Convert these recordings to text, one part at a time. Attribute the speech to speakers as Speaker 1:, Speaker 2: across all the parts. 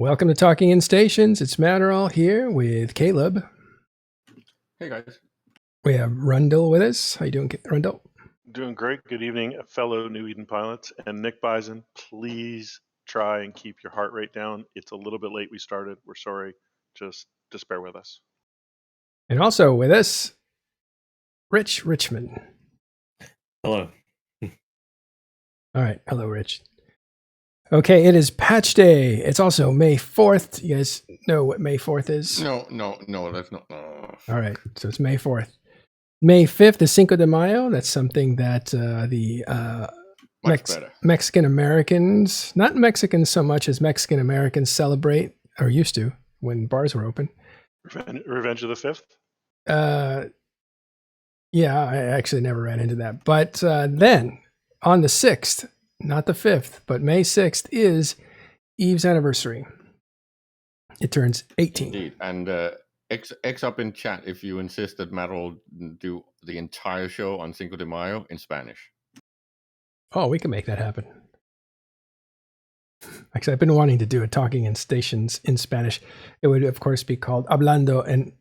Speaker 1: Welcome to Talking in Stations. It's Matterall here with Caleb.
Speaker 2: Hey guys.
Speaker 1: We have Rundle with us. How you doing, Rundle?
Speaker 3: Doing great. Good evening, fellow New Eden pilots. And Nick Bison, please try and keep your heart rate down. It's a little bit late. We started. We're sorry. Just bear with us.
Speaker 1: And also with us, Rich Richmond.
Speaker 4: Hello.
Speaker 1: All right. Hello, Rich. Okay, it is Patch Day. It's also May 4th. You guys know what May 4th is?
Speaker 2: No, that's not.
Speaker 1: All right, so it's May 4th. May 5th is Cinco de Mayo. That's something that the Mexican Americans, not Mexicans so much as Mexican Americans celebrate, or used to, when bars were open.
Speaker 3: Revenge of the 5th?
Speaker 1: Yeah, I actually never ran into that. But then, on the 6th, not the 5th, but May 6th is Eve's anniversary. It turns 18.
Speaker 2: Indeed. And X up in chat if you insist that Matt will do the entire show on Cinco de Mayo in Spanish.
Speaker 1: Oh, we can make that happen. Actually, I've been wanting to do a Talking in Stations in Spanish. It would, of course, be called Hablando en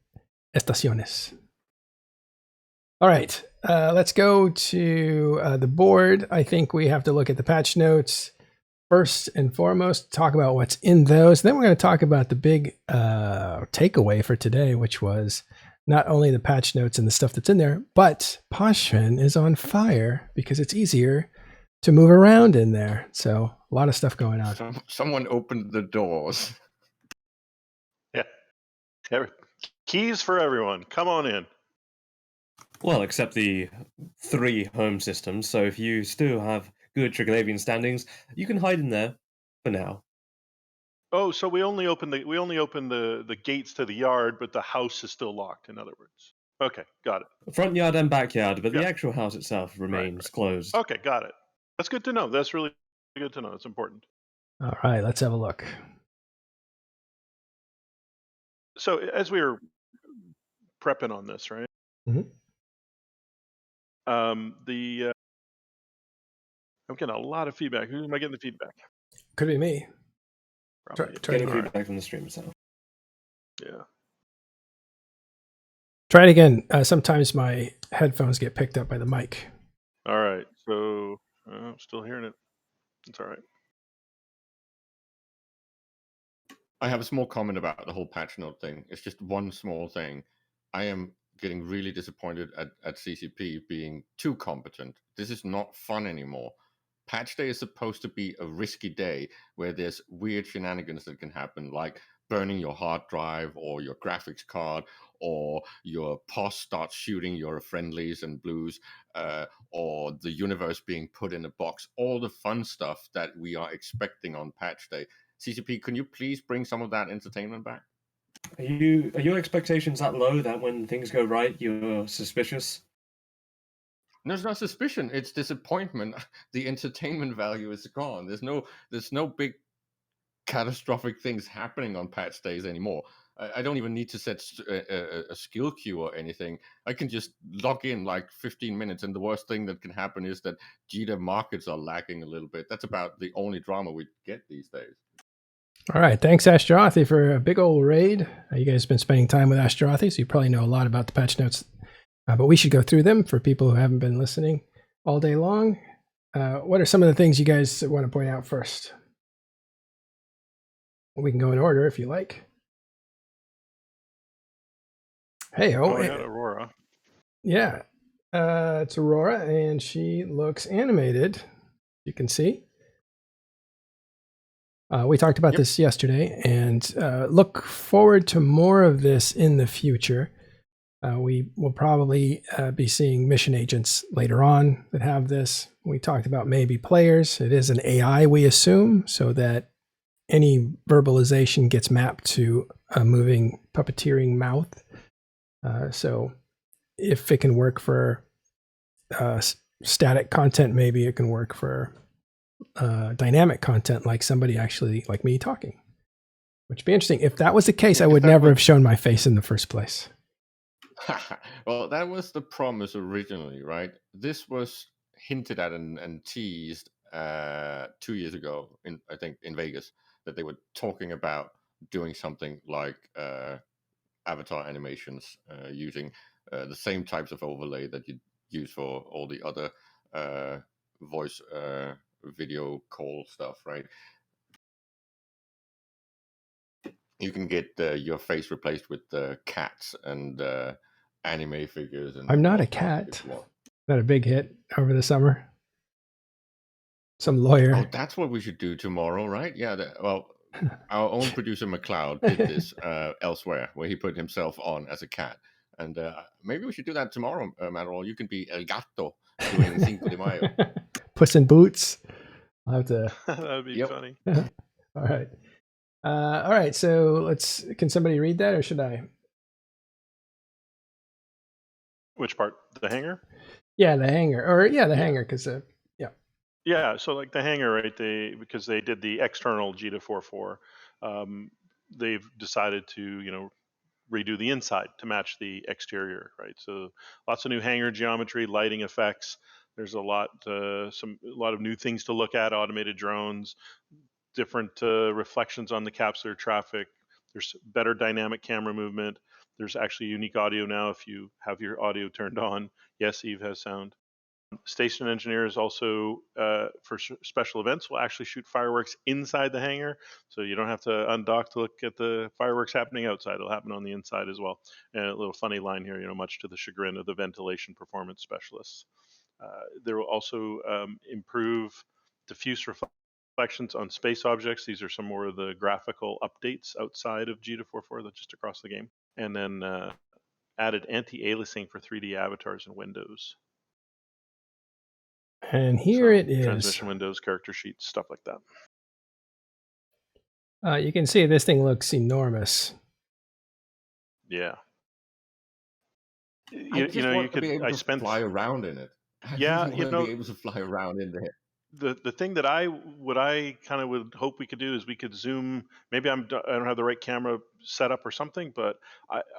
Speaker 1: Estaciones. All right, let's go to the board. I think we have to look at the patch notes first and foremost, talk about what's in those. Then we're going to talk about the big takeaway for today, which was not only the patch notes and the stuff that's in there, but Pochven is on fire because it's easier to move around in there. So a lot of stuff going on.
Speaker 2: Someone opened the doors.
Speaker 3: Yeah. Keys for everyone. Come on in.
Speaker 4: Well, except the 3 home systems. So if you still have good Triglavian standings, you can hide in there for now.
Speaker 3: Oh, so we only open the gates to the yard, but the house is still locked. In other words, okay, got it.
Speaker 4: Front yard and backyard, but the actual house itself remains closed.
Speaker 3: Okay, got it. That's good to know. That's really good to know. It's important.
Speaker 1: All right, let's have a look.
Speaker 3: So as we were prepping on this, right?
Speaker 1: Mm-hmm.
Speaker 3: I'm getting a lot of feedback. Who am I getting the feedback?
Speaker 1: Could be me.
Speaker 4: Getting feedback from the stream itself.
Speaker 3: Yeah.
Speaker 1: Try it again. Sometimes my headphones get picked up by the mic.
Speaker 3: All right. So I'm still hearing it. It's all right.
Speaker 2: I have a small comment about the whole patch note thing. It's just one small thing. I am getting really disappointed at CCP being too competent. This is not fun anymore. Patch day is supposed to be a risky day where there's weird shenanigans that can happen, like burning your hard drive or your graphics card, or your POS starts shooting your friendlies and blues, or the universe being put in a box. All the fun stuff that we are expecting on patch day. CCP, can you please bring some of that entertainment back?
Speaker 4: Are your expectations that low that when things go right, you're suspicious?
Speaker 2: There's no suspicion. It's disappointment. The entertainment value is gone. There's no big catastrophic things happening on patch days anymore. I don't even need to set a skill queue or anything. I can just log in like 15 minutes, and the worst thing that can happen is that Jita markets are lacking a little bit. That's about the only drama we get these days.
Speaker 1: All right. Thanks, Astrothi, for a big old raid. You guys have been spending time with Astrothi, so you probably know a lot about the patch notes. But we should go through them for people who haven't been listening all day long. What are some of the things you guys want to point out first? We can go in order if you like. Hey,
Speaker 3: Aurora.
Speaker 1: Yeah. It's Aurora, and she looks animated. You can see. We talked about this yesterday, and look forward to more of this in the future. We will probably be seeing mission agents later on that have this. We talked about maybe players. It is an AI, we assume, so that any verbalization gets mapped to a moving puppeteering mouth. So if it can work for static content, maybe it can work for dynamic content, like somebody actually like me talking, which would be interesting. If that was the case, I would never have shown my face in the first place.
Speaker 2: Well, that was the promise originally, right? This was hinted at and teased 2 years ago, I think in Vegas. that they were talking about doing something like avatar animations using the same types of overlay that you use for all the other voice video call stuff, right? You can get your face replaced with cats and anime figures. And
Speaker 1: I'm not a
Speaker 2: whatnot
Speaker 1: cat.
Speaker 2: if you want.
Speaker 1: Not a big hit over the summer. Some lawyer.
Speaker 2: Oh, that's what we should do tomorrow, right? Yeah. Well, our own producer McLeod did this elsewhere, where he put himself on as a cat. And maybe we should do that tomorrow, Manuel. You can be El Gato doing Cinco de Mayo.
Speaker 1: Puss in Boots. I'll have to.
Speaker 3: That would be
Speaker 2: Yep.
Speaker 3: funny.
Speaker 1: All right. All right. So can somebody read that, or should I?
Speaker 3: Which part? The hangar?
Speaker 1: Yeah, the hangar, or the hangar, because
Speaker 3: Yeah, so like the hangar, right? Because they did the external Jita 4.4, they've decided to redo the inside to match the exterior, right? So lots of new hangar geometry, lighting effects. There's a lot of new things to look at: automated drones, different reflections on the capsular traffic. There's better dynamic camera movement. There's actually unique audio now if you have your audio turned on. Yes, Eve has sound. Station engineers also, for special events, will actually shoot fireworks inside the hangar, so you don't have to undock to look at the fireworks happening outside. It'll happen on the inside as well. And a little funny line here, much to the chagrin of the ventilation performance specialists. There will also improve diffuse reflections on space objects. These are some more of the graphical updates outside of Jita 4.4, that's just across the game. And then added anti-aliasing for 3D avatars in Windows.
Speaker 1: And here it is.
Speaker 3: Transmission windows, character sheets, stuff like that.
Speaker 1: You can see this thing looks enormous.
Speaker 3: Yeah.
Speaker 2: I want to be able to fly around in it. I want to be able to fly around in there.
Speaker 3: The thing that I kind of would hope we could do is we could zoom. Maybe I don't have the right camera set up or something, but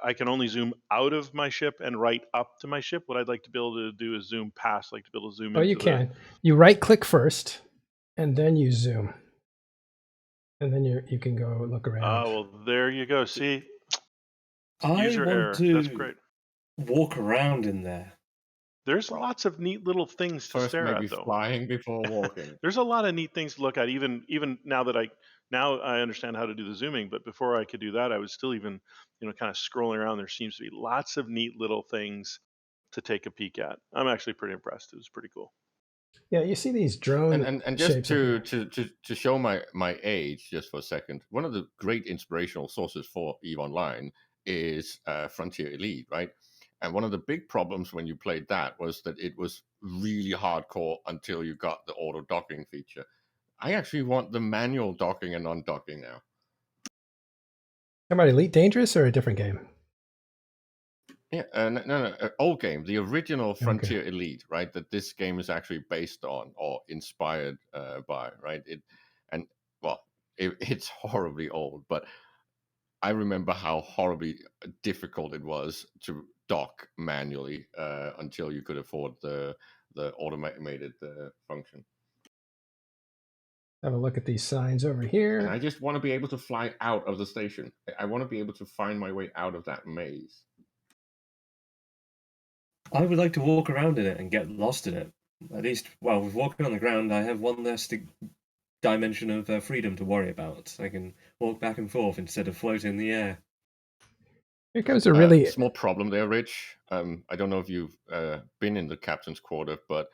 Speaker 3: I can only zoom out of my ship and right up to my ship. What I'd like to be able to do is zoom past, like to be able to zoom.
Speaker 1: Oh, you can. You right click first, and then you zoom, and then you can go look around.
Speaker 3: Oh, well, there you go. See,
Speaker 4: I
Speaker 3: user
Speaker 4: want
Speaker 3: error.
Speaker 4: to
Speaker 3: That's great.
Speaker 4: walk around in there.
Speaker 3: There's lots of neat little things to stare at, though.
Speaker 2: Flying before walking.
Speaker 3: There's a lot of neat things to look at. Even now that I understand how to do the zooming, but before I could do that, I was still even kind of scrolling around. There seems to be lots of neat little things to take a peek at. I'm actually pretty impressed. It was pretty cool.
Speaker 1: Yeah, you see these drone
Speaker 2: and just to show my age just for a second. One of the great inspirational sources for EVE Online is Frontier Elite, right? And one of the big problems when you played that was that it was really hardcore until you got the auto docking feature. I actually want the manual docking and undocking now.
Speaker 1: How about Elite Dangerous or a different game?
Speaker 2: Yeah, no, old game, the original Frontier Elite, right? That this game is actually based on or inspired by, right? It's horribly old, but I remember how horribly difficult it was to dock manually until you could afford the automated function.
Speaker 1: Have a look at these signs over here.
Speaker 2: And I just want to be able to fly out of the station. I want to be able to find my way out of that maze.
Speaker 4: I would like to walk around in it and get lost in it. At least, with walking on the ground, I have one less dimension of freedom to worry about. I can walk back and forth instead of floating in the air.
Speaker 1: Here comes a really
Speaker 2: small problem there, Rich. I don't know if you've been in the captain's quarter, but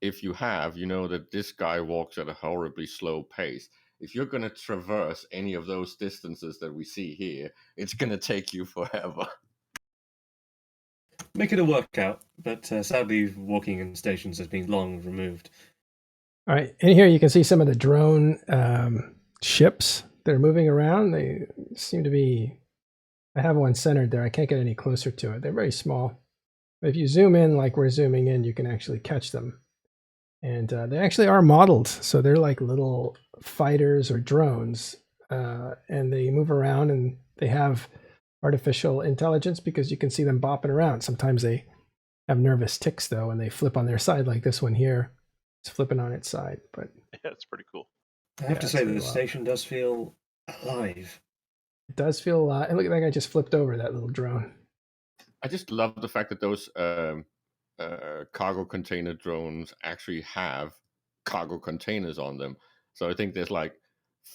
Speaker 2: if you have, you know that this guy walks at a horribly slow pace. If you're going to traverse any of those distances that we see here, it's going to take you forever.
Speaker 4: Make it a workout, but sadly, walking in stations has been long removed.
Speaker 1: All right, in here you can see some of the drone ships that are moving around. They seem to be. I have one centered there. I can't get any closer to it. They're very small. But if you zoom in like we're zooming in, you can actually catch them. And they actually are modeled. So they're like little fighters or drones. And they move around and they have artificial intelligence because you can see them bopping around. Sometimes they have nervous tics, though, and they flip on their side like this one here. It's flipping on its side. But
Speaker 3: yeah, it's pretty cool.
Speaker 4: I have
Speaker 1: Yeah,
Speaker 4: to
Speaker 1: it's
Speaker 4: say that
Speaker 1: really
Speaker 4: the
Speaker 1: wild.
Speaker 4: station does feel alive.
Speaker 1: It does feel a lot. And look at that guy just flipped over that little drone.
Speaker 2: I just love the fact that those cargo container drones actually have cargo containers on them. So I think there's like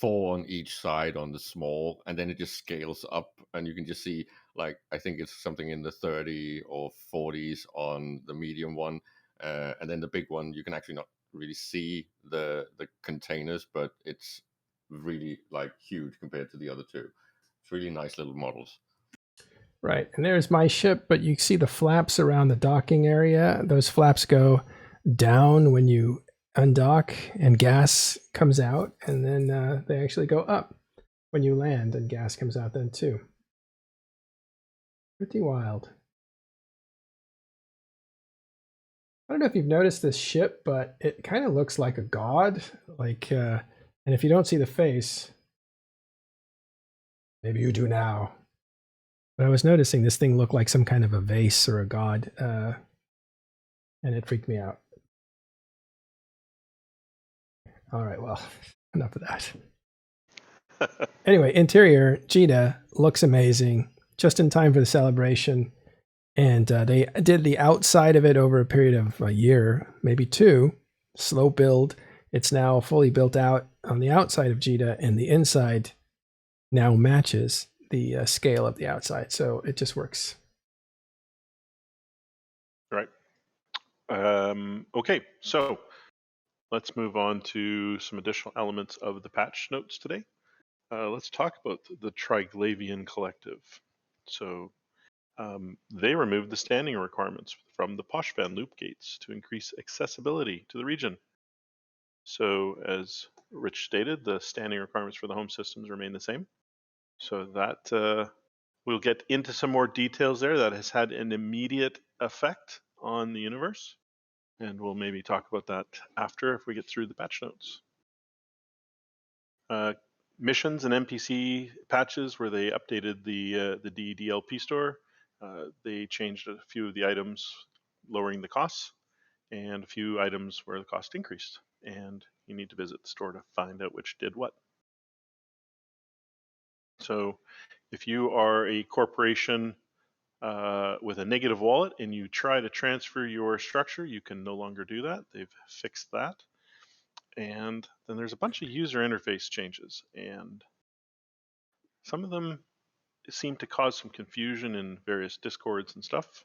Speaker 2: 4 on each side on the small, and then it just scales up, and you can just see, like, I think it's something in the 30 or 40s on the medium one, and then the big one you can actually not really see the containers, but it's really like huge compared to the other two. It's really nice little models.
Speaker 1: Right. And there's my ship, but you see the flaps around the docking area. Those flaps go down when you undock and gas comes out, and then they actually go up when you land and gas comes out then too. Pretty wild. I don't know if you've noticed this ship, but it kind of looks like a god. And if you don't see the face, maybe you do now. But I was noticing this thing looked like some kind of a vase or a god, and it freaked me out. All right, well, enough of that. Anyway, interior, Jita looks amazing, just in time for the celebration. And they did the outside of it over a period of a year, maybe 2, slow build. It's now fully built out on the outside of Jita, and the inside now matches the scale of the outside. So it just works.
Speaker 3: Right. Okay, so let's move on to some additional elements of the patch notes today. Let's talk about the Triglavian Collective. So they removed the standing requirements from the Pochven loop gates to increase accessibility to the region. So as Rich stated, the standing requirements for the home systems remain the same. So that we'll get into some more details there. That has had an immediate effect on the universe. And we'll maybe talk about that after if we get through the patch notes. Missions and NPC patches where they updated the DDLP store. They changed a few of the items, lowering the costs, and a few items where the cost increased. And you need to visit the store to find out which did what. So if you are a corporation with a negative wallet and you try to transfer your structure, you can no longer do that. They've fixed that. And then there's a bunch of user interface changes, and some of them seem to cause some confusion in various discords and stuff.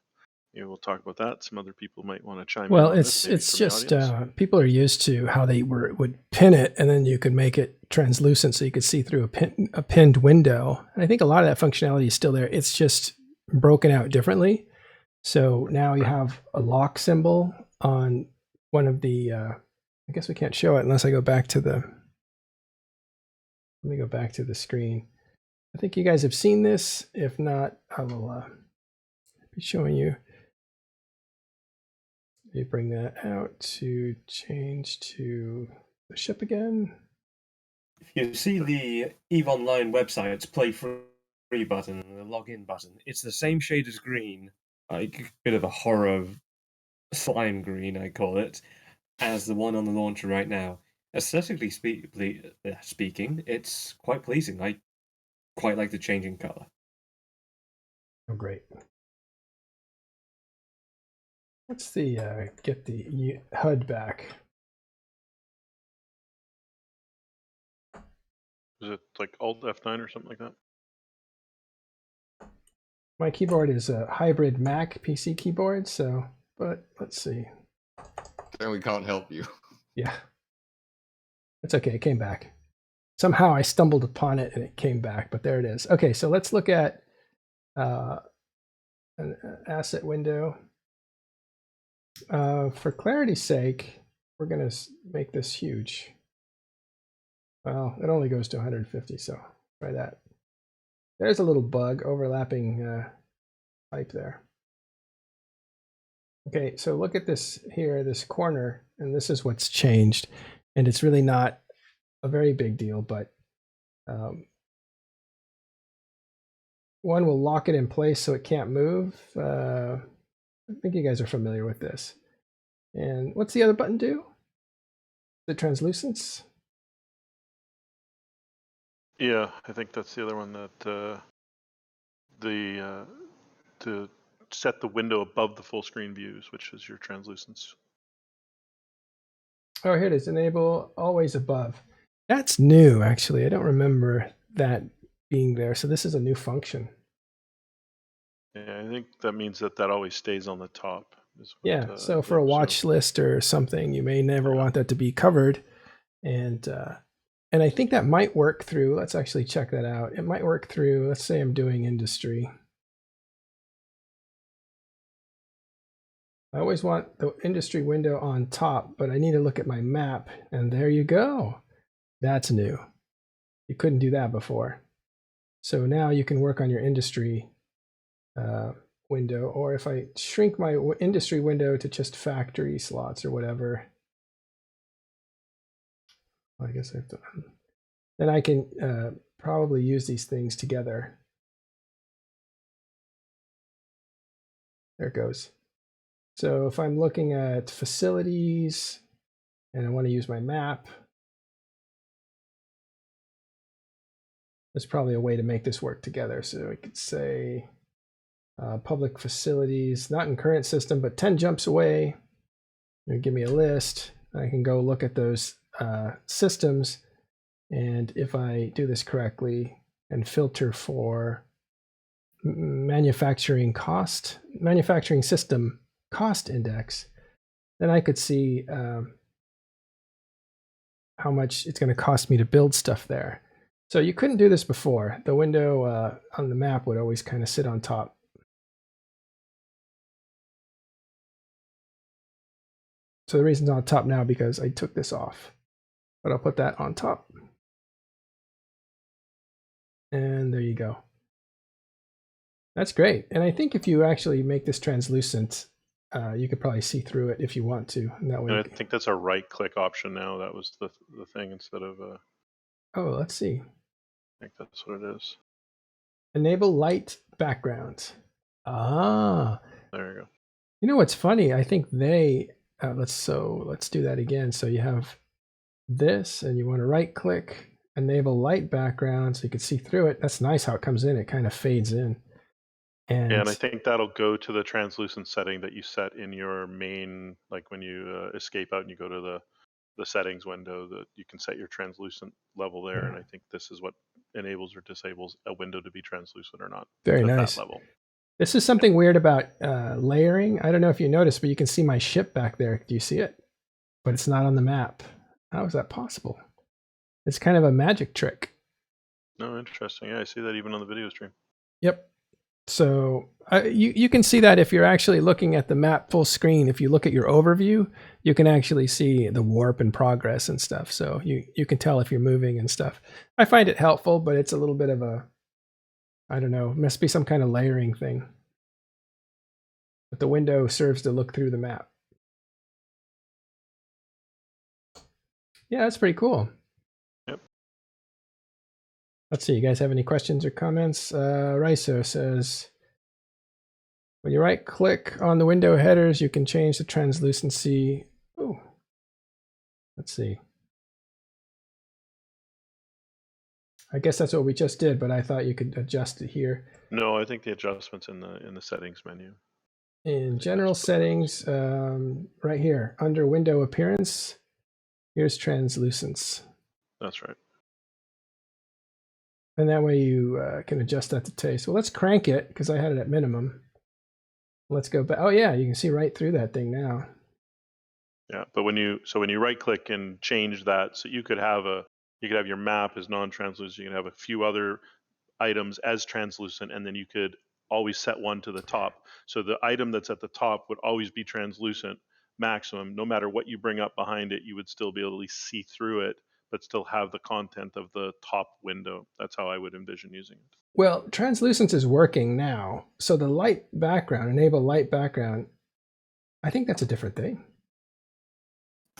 Speaker 3: We'll talk about that. Some other people might want to chime in on this.
Speaker 1: It's just people are used to how they would pin it, and then you could make it translucent so you could see through a pinned window. And I think a lot of that functionality is still there. It's just broken out differently. So now you have a lock symbol on one of the. I guess we can't show it unless I go back to the. Let me go back to the screen. I think you guys have seen this. If not, I will be showing you. Let me bring that out to change to the ship again.
Speaker 4: If you see the EVE Online website's play free button, the login button, it's the same shade as green, like a bit of a horror slime green, I call it, as the one on the launcher right now. Aesthetically speaking, it's quite pleasing. I quite like the changing color.
Speaker 1: Oh, great. Let's get the HUD back.
Speaker 3: Is it like Alt F9 or something like that?
Speaker 1: My keyboard is a hybrid Mac PC keyboard, so, but let's see.
Speaker 2: Then we can't help you.
Speaker 1: Yeah. It's okay, it came back. Somehow I stumbled upon it and it came back, but there it is. Okay, so let's look at an asset window. For clarity's sake, we're going to make this huge. Well, it only goes to 150, so try that. There's a little bug overlapping pipe there. Okay, so look at this here, this corner, and this is what's changed. And it's really not a very big deal, but one will lock it in place so it can't move. I think you guys are familiar with this. And what's the other button do? The translucence?
Speaker 3: Yeah, I think that's the other one that to set the window above the full screen views, which is your translucence.
Speaker 1: Oh, here it is. Enable always above. That's new, actually. I don't remember that being there. So this is a new function.
Speaker 3: Yeah, I think that means that always stays on the top.
Speaker 1: Yeah. So for a watch list or something, you may never want that to be covered. And I think that might work through, let's actually check that out. It might work through, let's say I'm doing industry. I always want the industry window on top, but I need to look at my map, and there you go. That's new. You couldn't do that before. So now you can work on your industry window, or if I shrink my industry window to just factory slots or whatever, I guess I have to, then I can probably use these things together. There it goes. So if I'm looking at facilities and I want to use my map, there's probably a way to make this work together. So I could say public facilities, not in current system, but 10 jumps away. Give me a list. I can go look at those systems. And if I do this correctly and filter for manufacturing system cost index, then I could see how much it's going to cost me to build stuff there. So you couldn't do this before. The window on the map would always kind of sit on top. So the reason it's on top now because I took this off, but I'll put that on top. And there you go. That's great. And I think if you actually make this translucent, you could probably see through it if you want to. And that way,
Speaker 3: I think that's a right-click option now. That was the thing instead of.
Speaker 1: Oh, let's see.
Speaker 3: I think that's what it is.
Speaker 1: Enable light background. Ah.
Speaker 3: There you go.
Speaker 1: You know what's funny? I think they let's do that again. So you have this, and you want to right-click, enable light background, so you can see through it. That's nice how it comes in. It kind of fades in. And
Speaker 3: I think that'll go to the translucent setting that you set in your main, like when you escape out and you go to the settings window, that you can set your translucent level there. And I think this is what enables or disables a window to be translucent or not.
Speaker 1: Very
Speaker 3: at
Speaker 1: nice.
Speaker 3: That level.
Speaker 1: This is something weird about layering. I don't know if you noticed, but you can see my ship back there. Do you see it? But it's not on the map. How is that possible? It's kind of a magic trick.
Speaker 3: No, interesting. Yeah, I see that even on the video stream.
Speaker 1: Yep. So you can see that if you're actually looking at the map full screen. If you look at your overview, you can actually see the warp and progress and stuff. So you can tell if you're moving and stuff. I find it helpful, but it's a little bit of a, I don't know, must be some kind of layering thing. But the window serves to look through the map. Yeah, that's pretty cool.
Speaker 3: Yep.
Speaker 1: Let's see, you guys have any questions or comments? Riso says, when you right click on the window headers, you can change the translucency. Oh, let's see. I guess that's what we just did, but I thought you could adjust it here.
Speaker 3: No, I think the adjustment's in the settings menu.
Speaker 1: In general settings, right here, under window appearance, here's translucence.
Speaker 3: That's right.
Speaker 1: And that way you can adjust that to taste. Well, let's crank it because I had it at minimum. Let's go back. Oh yeah, you can see right through that thing now.
Speaker 3: Yeah, but when you right click and change that, so you could have your map as non-translucent. You can have a few other items as translucent, and then you could always set one to the top. So the item that's at the top would always be translucent maximum. No matter what you bring up behind it, you would still be able to at least see through it, but still have the content of the top window. That's how I would envision using it.
Speaker 1: Well, translucence is working now. So the light background, enable light background, I think that's a different thing.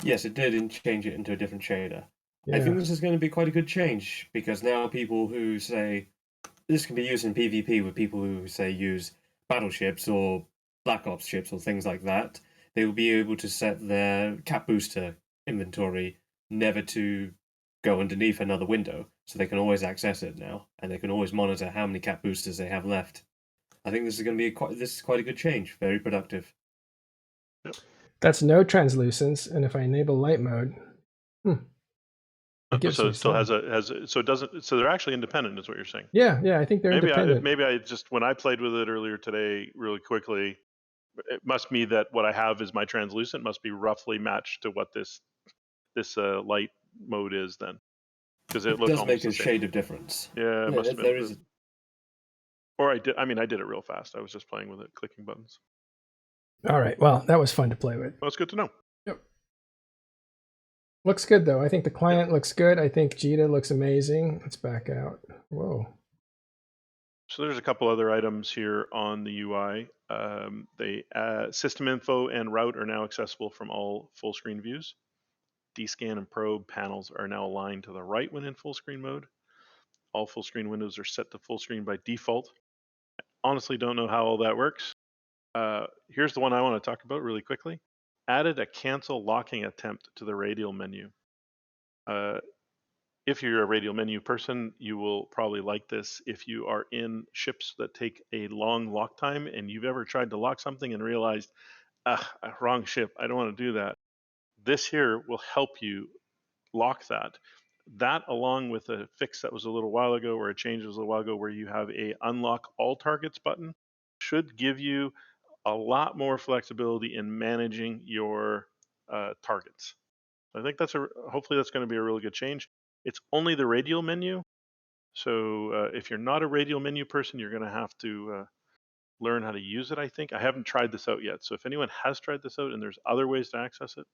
Speaker 4: Yes, it did change it into a different shader.
Speaker 1: Yeah.
Speaker 4: I think this is going to be quite a good change, because now people who say, this can be used in PvP with people who say use battleships or Black Ops ships or things like that, they will be able to set their cap booster inventory never to go underneath another window. so they can always access it now, and they can always monitor how many cap boosters they have left. I think this is going to be quite a good change. Very productive.
Speaker 1: That's no translucence, and if I enable light mode, it gives
Speaker 3: So
Speaker 1: me
Speaker 3: it still
Speaker 1: some.
Speaker 3: so it doesn't. So they're actually independent, is what you're saying.
Speaker 1: Yeah, I think they're independent.
Speaker 3: Maybe I just, when I played with it earlier today, really quickly, it must be that what I have is my translucent must be roughly matched to what this light mode is then, because it looked
Speaker 4: does
Speaker 3: almost
Speaker 4: make a
Speaker 3: the same.
Speaker 4: shade of difference.
Speaker 3: Yeah, it must have been.
Speaker 4: There is.
Speaker 3: Or I did. I mean, I did it real fast. I was just playing with it, clicking buttons.
Speaker 1: All right. Well, that was fun to play with.
Speaker 3: Well, it's good to know.
Speaker 1: Yep. Looks good though. I think the client looks good. I think Jita looks amazing. Let's back out. Whoa.
Speaker 3: So there's a couple other items here on the UI. System info and route are now accessible from all full screen views. Dscan and probe panels are now aligned to the right when in full screen mode. All full screen windows are set to full screen by default. I honestly don't know how all that works. Here's the one I want to talk about really quickly. Added a cancel locking attempt to the radial menu. If you're a radial menu person, you will probably like this. If you are in ships that take a long lock time and you've ever tried to lock something and realized, wrong ship, I don't want to do that. This here will help you lock that. That, along with a fix that was a little while ago, or a change was a little while ago, where you have a unlock all targets button, should give you a lot more flexibility in managing your targets. I think hopefully that's going to be a really good change. It's only the radial menu, so if you're not a radial menu person, you're going to have to learn how to use it. I think I haven't tried this out yet, so if anyone has tried this out and there's other ways to access it,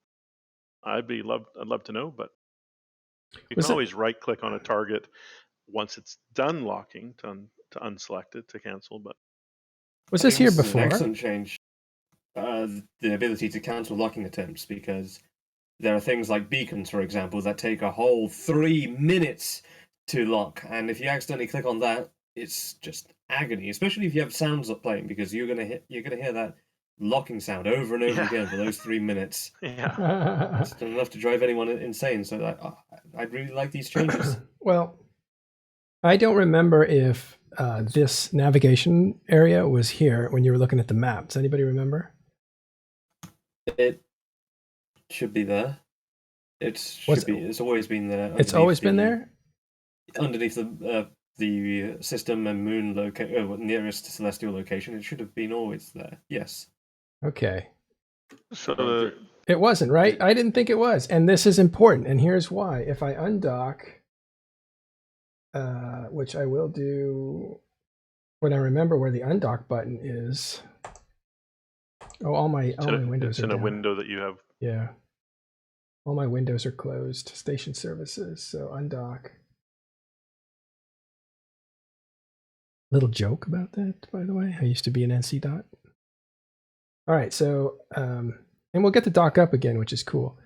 Speaker 3: I'd love to know. But you can always right click on a target once it's done locking to unselect it to cancel. But
Speaker 1: was this here before?
Speaker 4: An excellent change. The ability to cancel locking attempts, because there are things like beacons, for example, that take a whole 3 minutes to lock, and if you accidentally click on that, it's just agony. Especially if you have sounds up playing, because you're gonna hear that locking sound over and over again for those 3 minutes.
Speaker 3: Yeah,
Speaker 4: it's enough to drive anyone insane. So I'd really like these changes.
Speaker 1: Well, I don't remember if this navigation area was here when you were looking at the map. Does anybody remember?
Speaker 4: It should be there. It's always been there.
Speaker 1: It's always been there?
Speaker 4: Underneath the system and moon nearest celestial location. It should have been always there. Yes.
Speaker 1: Okay.
Speaker 3: So
Speaker 1: it wasn't, right? I didn't think it was. And this is important. And here's why. If I undock, which I will do when I remember where the undock button is. Oh, all my windows
Speaker 3: it's
Speaker 1: are
Speaker 3: in a
Speaker 1: down.
Speaker 3: window that you have.
Speaker 1: Yeah. All my windows are closed. Station services. So undock. Little joke about that, by the way. I used to be an NC dot. All right, so and we'll get the dock up again, which is cool.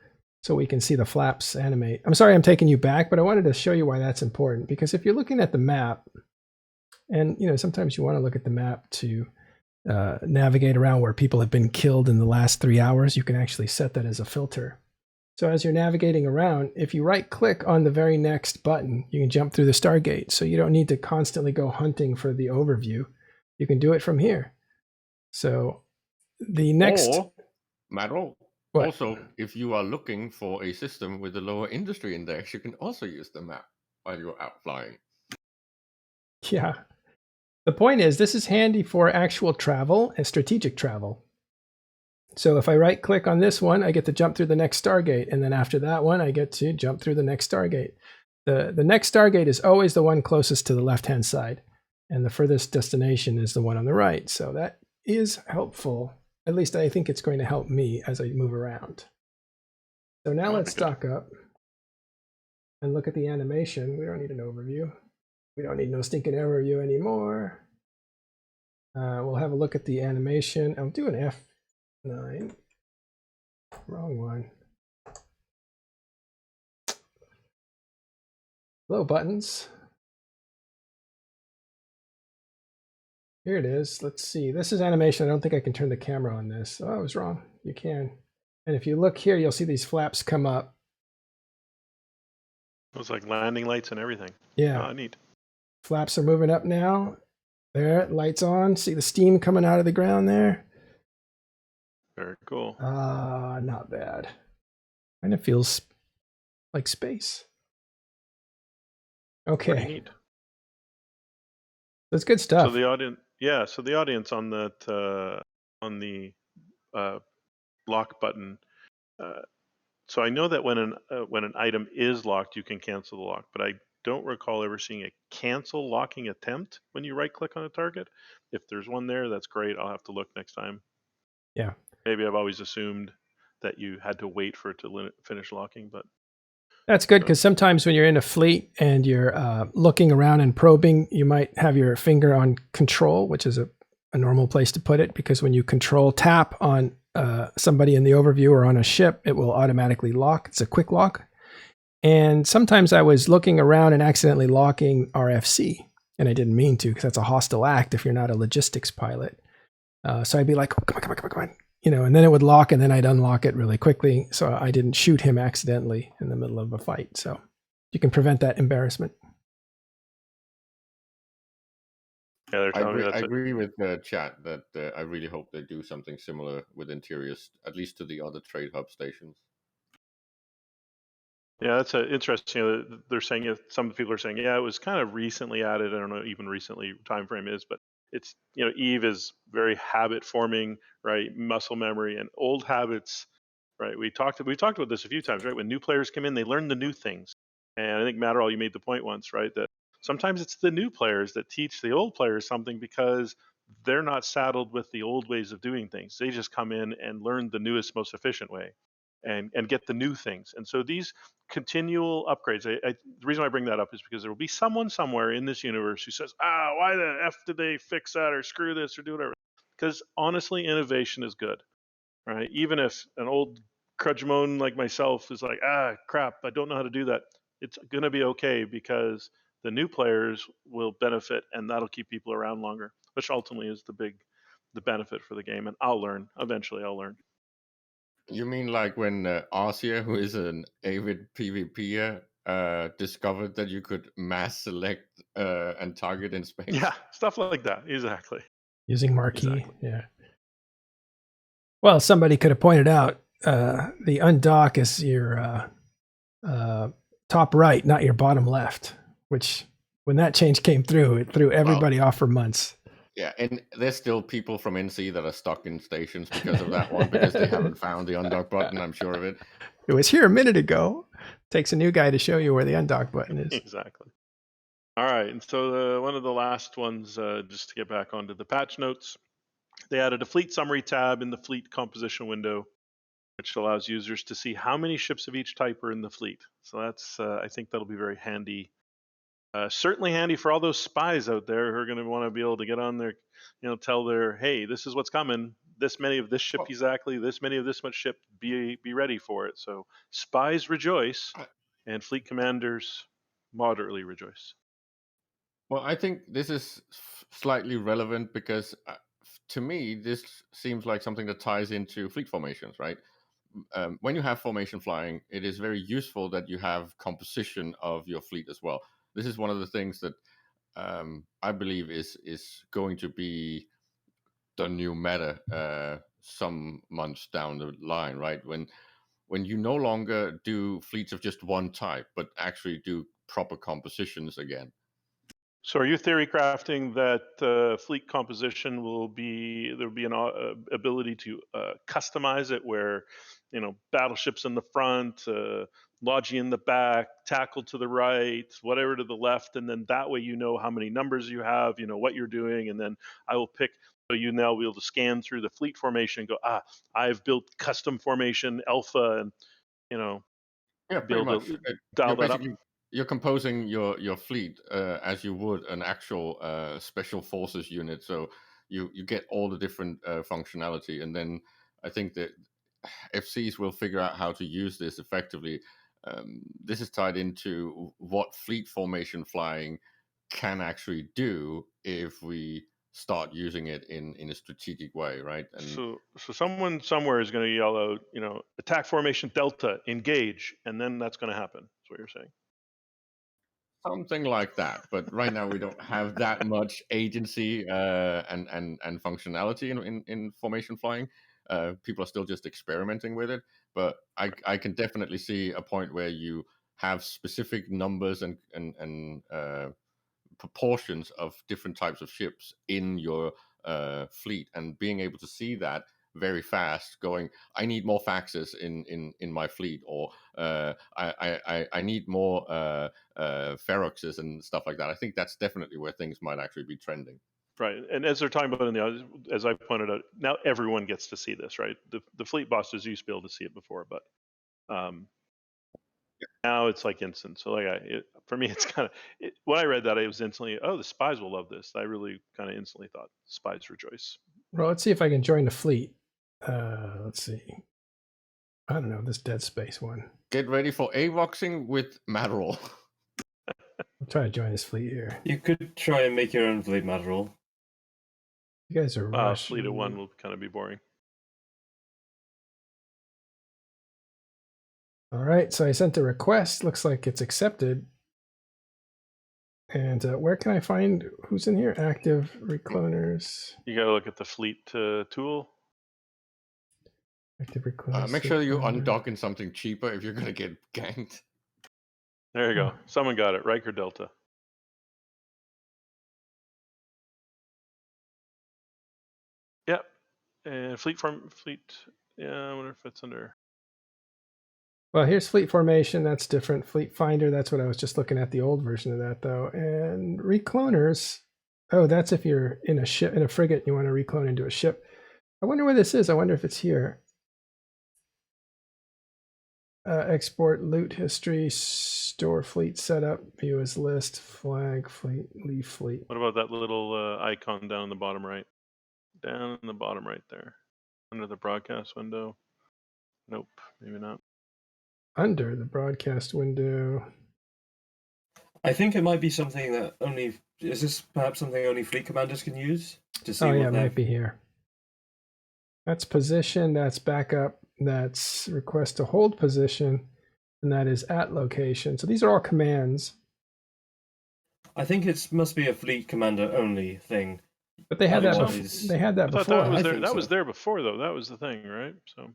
Speaker 1: So we can see the flaps animate. I'm sorry I'm taking you back, but I wanted to show you why that's important. Because if you're looking at the map, and sometimes you want to look at the map to navigate around where people have been killed in the last 3 hours, you can actually set that as a filter. So as you're navigating around, if you right click on the very next button, you can jump through the Stargate. So you don't need to constantly go hunting for the overview. You can do it from here. So the next...
Speaker 2: Also, if you are looking for a system with a lower industry index, you can also use the map while you're out flying.
Speaker 1: Yeah. The point is, this is handy for actual travel and strategic travel. So if I right click on this one, I get to jump through the next Stargate. And then after that one, I get to jump through the next Stargate. The next Stargate is always the one closest to the left-hand side. And the furthest destination is the one on the right. So that is helpful. At least I think it's going to help me as I move around. So now let's dock up and look at the animation. We don't need an overview. We don't need no stinking overview anymore. We'll have a look at the animation. I'll do an F9. Wrong one. Hello, buttons. Here it is. Let's see. This is animation. I don't think I can turn the camera on this. Oh, I was wrong. You can. And if you look here, you'll see these flaps come up.
Speaker 3: It was like landing lights and everything.
Speaker 1: Yeah.
Speaker 3: Neat.
Speaker 1: Flaps are moving up now. There, lights on. See the steam coming out of the ground there?
Speaker 3: Very cool.
Speaker 1: Not bad. Kind of feels like space.
Speaker 3: Pretty
Speaker 1: Okay.
Speaker 3: neat.
Speaker 1: That's good
Speaker 3: So
Speaker 1: stuff.
Speaker 3: the audience, yeah. So the audience on that on the lock button. So I know that when an item is locked, you can cancel the lock, but I don't recall ever seeing a cancel locking attempt when you right click on a target. If there's one there, that's great. I'll have to look next time.
Speaker 1: Yeah.
Speaker 3: Maybe I've always assumed that you had to wait for it to finish locking, but
Speaker 1: That's good because sometimes when you're in a fleet and you're looking around and probing, you might have your finger on control, which is a normal place to put it, because when you control tap on somebody in the overview or on a ship, it will automatically lock. It's a quick lock. And sometimes I was looking around and accidentally locking RFC, and I didn't mean to because that's a hostile act if you're not a logistics pilot. So I'd be like, come on. And then it would lock, and then I'd unlock it really quickly, so I didn't shoot him accidentally in the middle of a fight. So you can prevent that embarrassment.
Speaker 3: yeah, they're
Speaker 2: I
Speaker 3: telling me
Speaker 2: agree, I
Speaker 3: that's
Speaker 2: agree with the chat that I really hope they do something similar with interiors, at least to the other trade hub stations.
Speaker 3: Yeah, that's interesting. They're saying some people are saying, yeah, it was kind of recently added. I don't know even recently time frame is, but it's Eve is very habit forming, right? Muscle memory and old habits, right? We talked about this a few times, right? When new players come in, they learn the new things, and I think Matterall, you made the point once, right? That sometimes it's the new players that teach the old players something because they're not saddled with the old ways of doing things. They just come in and learn the newest, most efficient way, and get the new things. And so these continual upgrades. The reason why I bring that up is because there will be someone somewhere in this universe who says, why the F did they fix that or screw this or do whatever? Because honestly, innovation is good, right? Even if an old crudgemone like myself is like, crap, I don't know how to do that, it's going to be okay because the new players will benefit and that'll keep people around longer, which ultimately is the benefit for the game. And I'll learn. Eventually, I'll learn.
Speaker 2: You mean like when Arcia, who is an avid PvPer, discovered that you could mass select and target in space?
Speaker 3: Yeah, stuff like that. Exactly.
Speaker 1: Using marquee. Yeah. Well, somebody could have pointed out the undock is your top right, not your bottom left, which when that change came through, it threw everybody off for months.
Speaker 2: Yeah, and there's still people from NC that are stuck in stations because of that one, because they haven't found the undock button, I'm sure of it.
Speaker 1: It was here a minute ago. Takes a new guy to show you where the undock button is.
Speaker 3: Exactly. All right, and so one of the last ones, just to get back onto the patch notes, they added a fleet summary tab in the fleet composition window, which allows users to see how many ships of each type are in the fleet. So that's, I think that'll be very handy. Certainly handy for all those spies out there who are going to want to be able to get on their, tell their, hey, this is what's coming. This many of this ship exactly. This many of this much ship. Be ready for it. So spies rejoice, and fleet commanders moderately rejoice.
Speaker 2: Well, I think this is slightly relevant because to me, this seems like something that ties into fleet formations, right? When you have formation flying, it is very useful that you have composition of your fleet as well. This is one of the things that I believe is going to be the new meta some months down the line, right? When you no longer do fleets of just one type, but actually do proper compositions again.
Speaker 3: So, are you theory crafting that fleet composition there'll be an ability to customize it, where battleships in the front, Logi in the back, tackle to the right, whatever to the left, and then that way how how many numbers you have, what you're doing, and then I will pick. So you now be able to scan through the fleet formation and go, I've built custom formation alpha, and
Speaker 2: Yeah,
Speaker 3: be
Speaker 2: pretty
Speaker 3: able
Speaker 2: much.
Speaker 3: to
Speaker 2: You're
Speaker 3: dial that up.
Speaker 2: basically you're composing your fleet as you would an actual special forces unit. So you get all the different functionality, and then I think that FCs will figure out how to use this effectively. This is tied into what fleet formation flying can actually do if we start using it in a strategic way, right? And
Speaker 3: So someone somewhere is going to yell out, attack formation delta, engage, and then that's going to happen. That's what you're saying.
Speaker 2: Something like that. But right now we don't have that much agency and functionality in formation flying. People are still just experimenting with it. But I can definitely see a point where you have specific numbers and proportions of different types of ships in your fleet, and being able to see that very fast, going, I need more faxes in my fleet, or I need more feroxes and stuff like that. I think that's definitely where things might actually be trending.
Speaker 3: Right, and as they're talking about as I pointed out, now everyone gets to see this, right? The fleet bosses used to be able to see it before, but now it's like instant. So for me, it's kind of when I read that, I was instantly, oh, the spies will love this. I really kind of instantly thought spies rejoice.
Speaker 1: Well, let's see if I can join the fleet. Let's see. I don't know, this Dead Space one.
Speaker 2: Get ready for AVOXing with Madroll.
Speaker 1: I'll try to join this fleet here.
Speaker 4: You could try and make your own fleet, Madroll.
Speaker 1: You guys are Russian.
Speaker 3: Fleet of one will kind of be boring.
Speaker 1: All right, so I sent a request. Looks like it's accepted. And where can I find who's in here? Active recloners.
Speaker 3: You got to look at the fleet tool.
Speaker 1: Active recloners.
Speaker 2: Make sure you undock in something cheaper if you're going to get ganked.
Speaker 3: There you go. Someone got it. Riker Delta. Yep. And fleet. Yeah, I wonder if it's under.
Speaker 1: Well, here's fleet formation. That's different. Fleet finder. That's what I was just looking at, the old version of that, though. And recloners. Oh, that's if you're in a ship, in a frigate, you want to reclone into a ship. I wonder where this is. I wonder if it's here. Export loot history, store fleet setup, view as list, flag fleet, leave fleet.
Speaker 3: What about that little icon down in the bottom right? Down in the bottom right there, under the broadcast window. Nope, maybe not.
Speaker 1: Under the broadcast window.
Speaker 4: I think it might be something that only is this perhaps something only fleet commanders can use to see.
Speaker 1: Oh
Speaker 4: what
Speaker 1: yeah, it might be here. That's position. That's backup. That's request to hold position, and that is at location. So these are all commands.
Speaker 4: I think it must be a fleet commander only thing.
Speaker 1: But they had that. They had that
Speaker 3: I thought
Speaker 1: before.
Speaker 3: that was there. That
Speaker 4: so.
Speaker 3: was there before, though. That was the thing, right? So.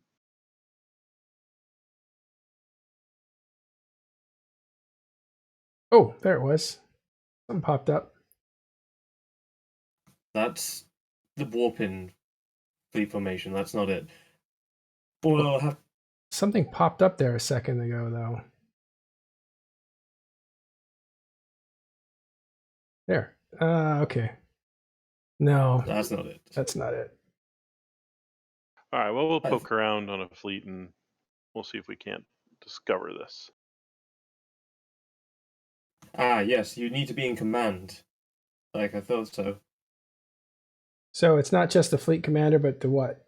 Speaker 1: Oh, there it was. Something popped up.
Speaker 4: That's the warp-in fleet formation. That's not it. Or I'll have
Speaker 1: Something popped up there a second ago, though. There. Okay. No,
Speaker 4: that's not it.
Speaker 1: that's not it.
Speaker 3: All right. Well, we'll poke around on a fleet, and we'll see if we can't discover this.
Speaker 4: Ah, yes. You need to be in command. Like I thought so.
Speaker 1: So it's not just the fleet commander, but the what?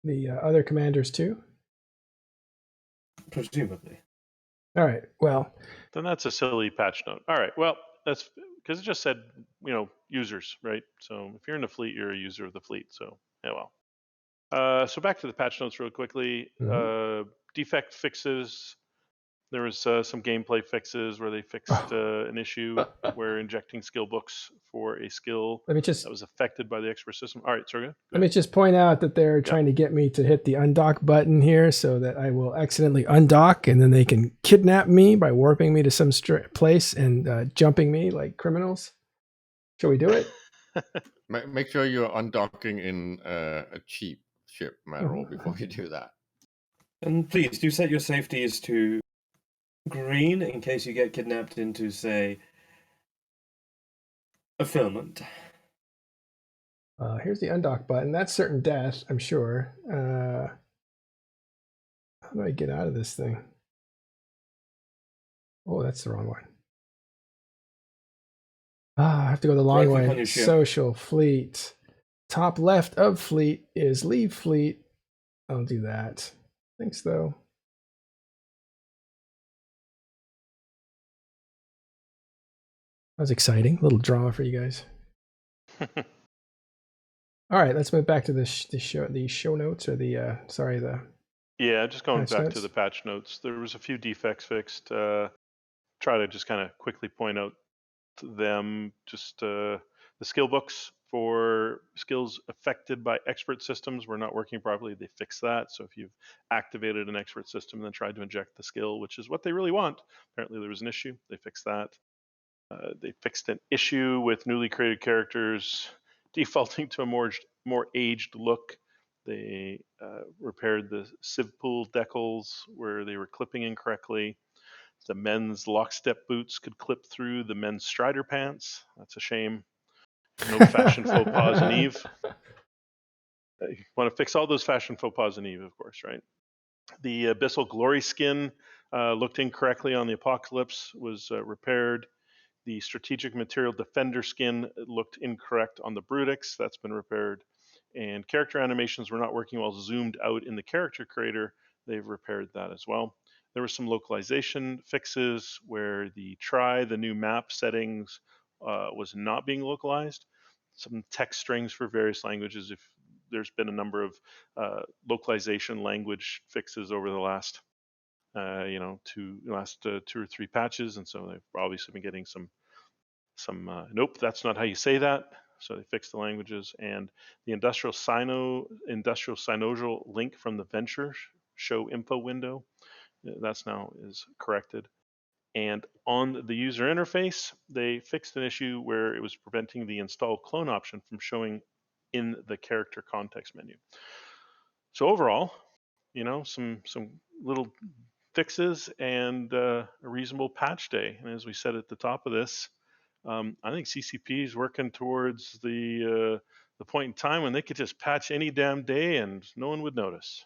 Speaker 1: The other commanders too?
Speaker 4: Presumably.
Speaker 1: All right. Well,
Speaker 3: then that's a silly patch note. All right. Well, that's because it just said, users, right? So if you're in the fleet, you're a user of the fleet. So, yeah, well. So back to the patch notes real quickly. Defect fixes. There was some gameplay fixes where they fixed an issue where injecting skill books for a skill that was affected by the expert system. All right, sorry.
Speaker 1: Let me just point out that they're trying to get me to hit the undock button here so that I will accidentally undock, and then they can kidnap me by warping me to some place and jumping me like criminals. Shall we do it?
Speaker 2: Make sure you're undocking in a cheap ship, Madroll, before you do that.
Speaker 4: And please do set your safeties to green in case you get kidnapped into, say, a filament.
Speaker 1: Here's the undock button. That's certain death, I'm sure. How do I get out of this thing? Oh, that's the wrong one. I have to go the long way. Social fleet. Top left of fleet is leave fleet. I'll do that. Thanks, though. That was exciting. A little drama for you guys. All right, let's move back to the show notes, or the
Speaker 3: Yeah, just going back
Speaker 1: notes.
Speaker 3: to the patch notes. There was a few defects fixed. try to just kind of quickly point out to them just the skill books for skills affected by expert systems were not working properly. They fixed that. So if you've activated an expert system and then tried to inject the skill, which is what they really want, apparently there was an issue. They fixed that. They fixed an issue with newly created characters defaulting to a more aged look. They repaired the civ pool decals where they were clipping incorrectly. The men's lockstep boots could clip through the men's strider pants. That's a shame. No fashion faux pas in Eve. You want to fix all those fashion faux pas in Eve, of course, right? The Abyssal Glory skin looked incorrectly on the Apocalypse, was repaired. The Strategic Material Defender skin looked incorrect on the Brutix. That's been repaired. And character animations were not working well zoomed out in the character creator. They've repaired that as well. There were some localization fixes where the new map settings was not being localized. Some text strings for various languages. If there's been a number of localization language fixes over the last, two or three patches, and so they've obviously been getting some nope, that's not how you say that. So they fixed the languages, and the industrial synovial link from the venture show info window, that's now is corrected. And on the user interface, they fixed an issue where it was preventing the install clone option from showing in the character context menu. So overall, some little fixes and a reasonable patch day. And as we said at the top of this, I think CCP is working towards the point in time when they could just patch any damn day and no one would notice.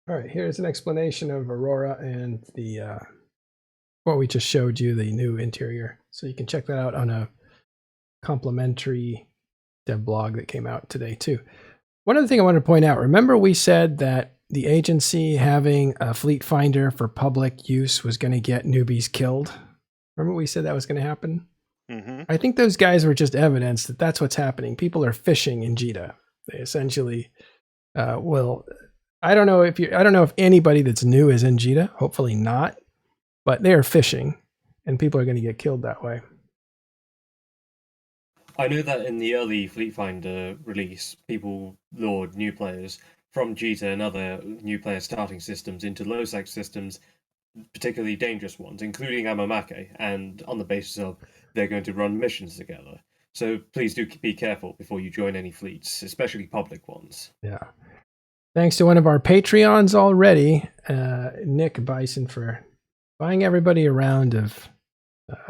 Speaker 1: All right, here's an explanation of Aurora and the what we just showed you, the new interior. So you can check that out on a complimentary dev blog that came out today too. One other thing I wanted to point out, remember we said that the agency having a fleet finder for public use was going to get newbies killed? Remember we said that was going to happen?
Speaker 3: Mm-hmm.
Speaker 1: I think those guys were just evidence that that's what's happening. People are phishing in Jita. They essentially will. I don't know if anybody that's new is in Jita. Hopefully not, but they are phishing, and people are going to get killed that way.
Speaker 4: I know that in the early Fleet Finder release, people lured new players from Jita and other new player starting systems into low-sec systems, particularly dangerous ones, including Amamake, and on the basis of they're going to run missions together. So please do be careful before you join any fleets, especially public ones.
Speaker 1: Yeah. Thanks to one of our Patreons already, Nick Bison, for buying everybody a round of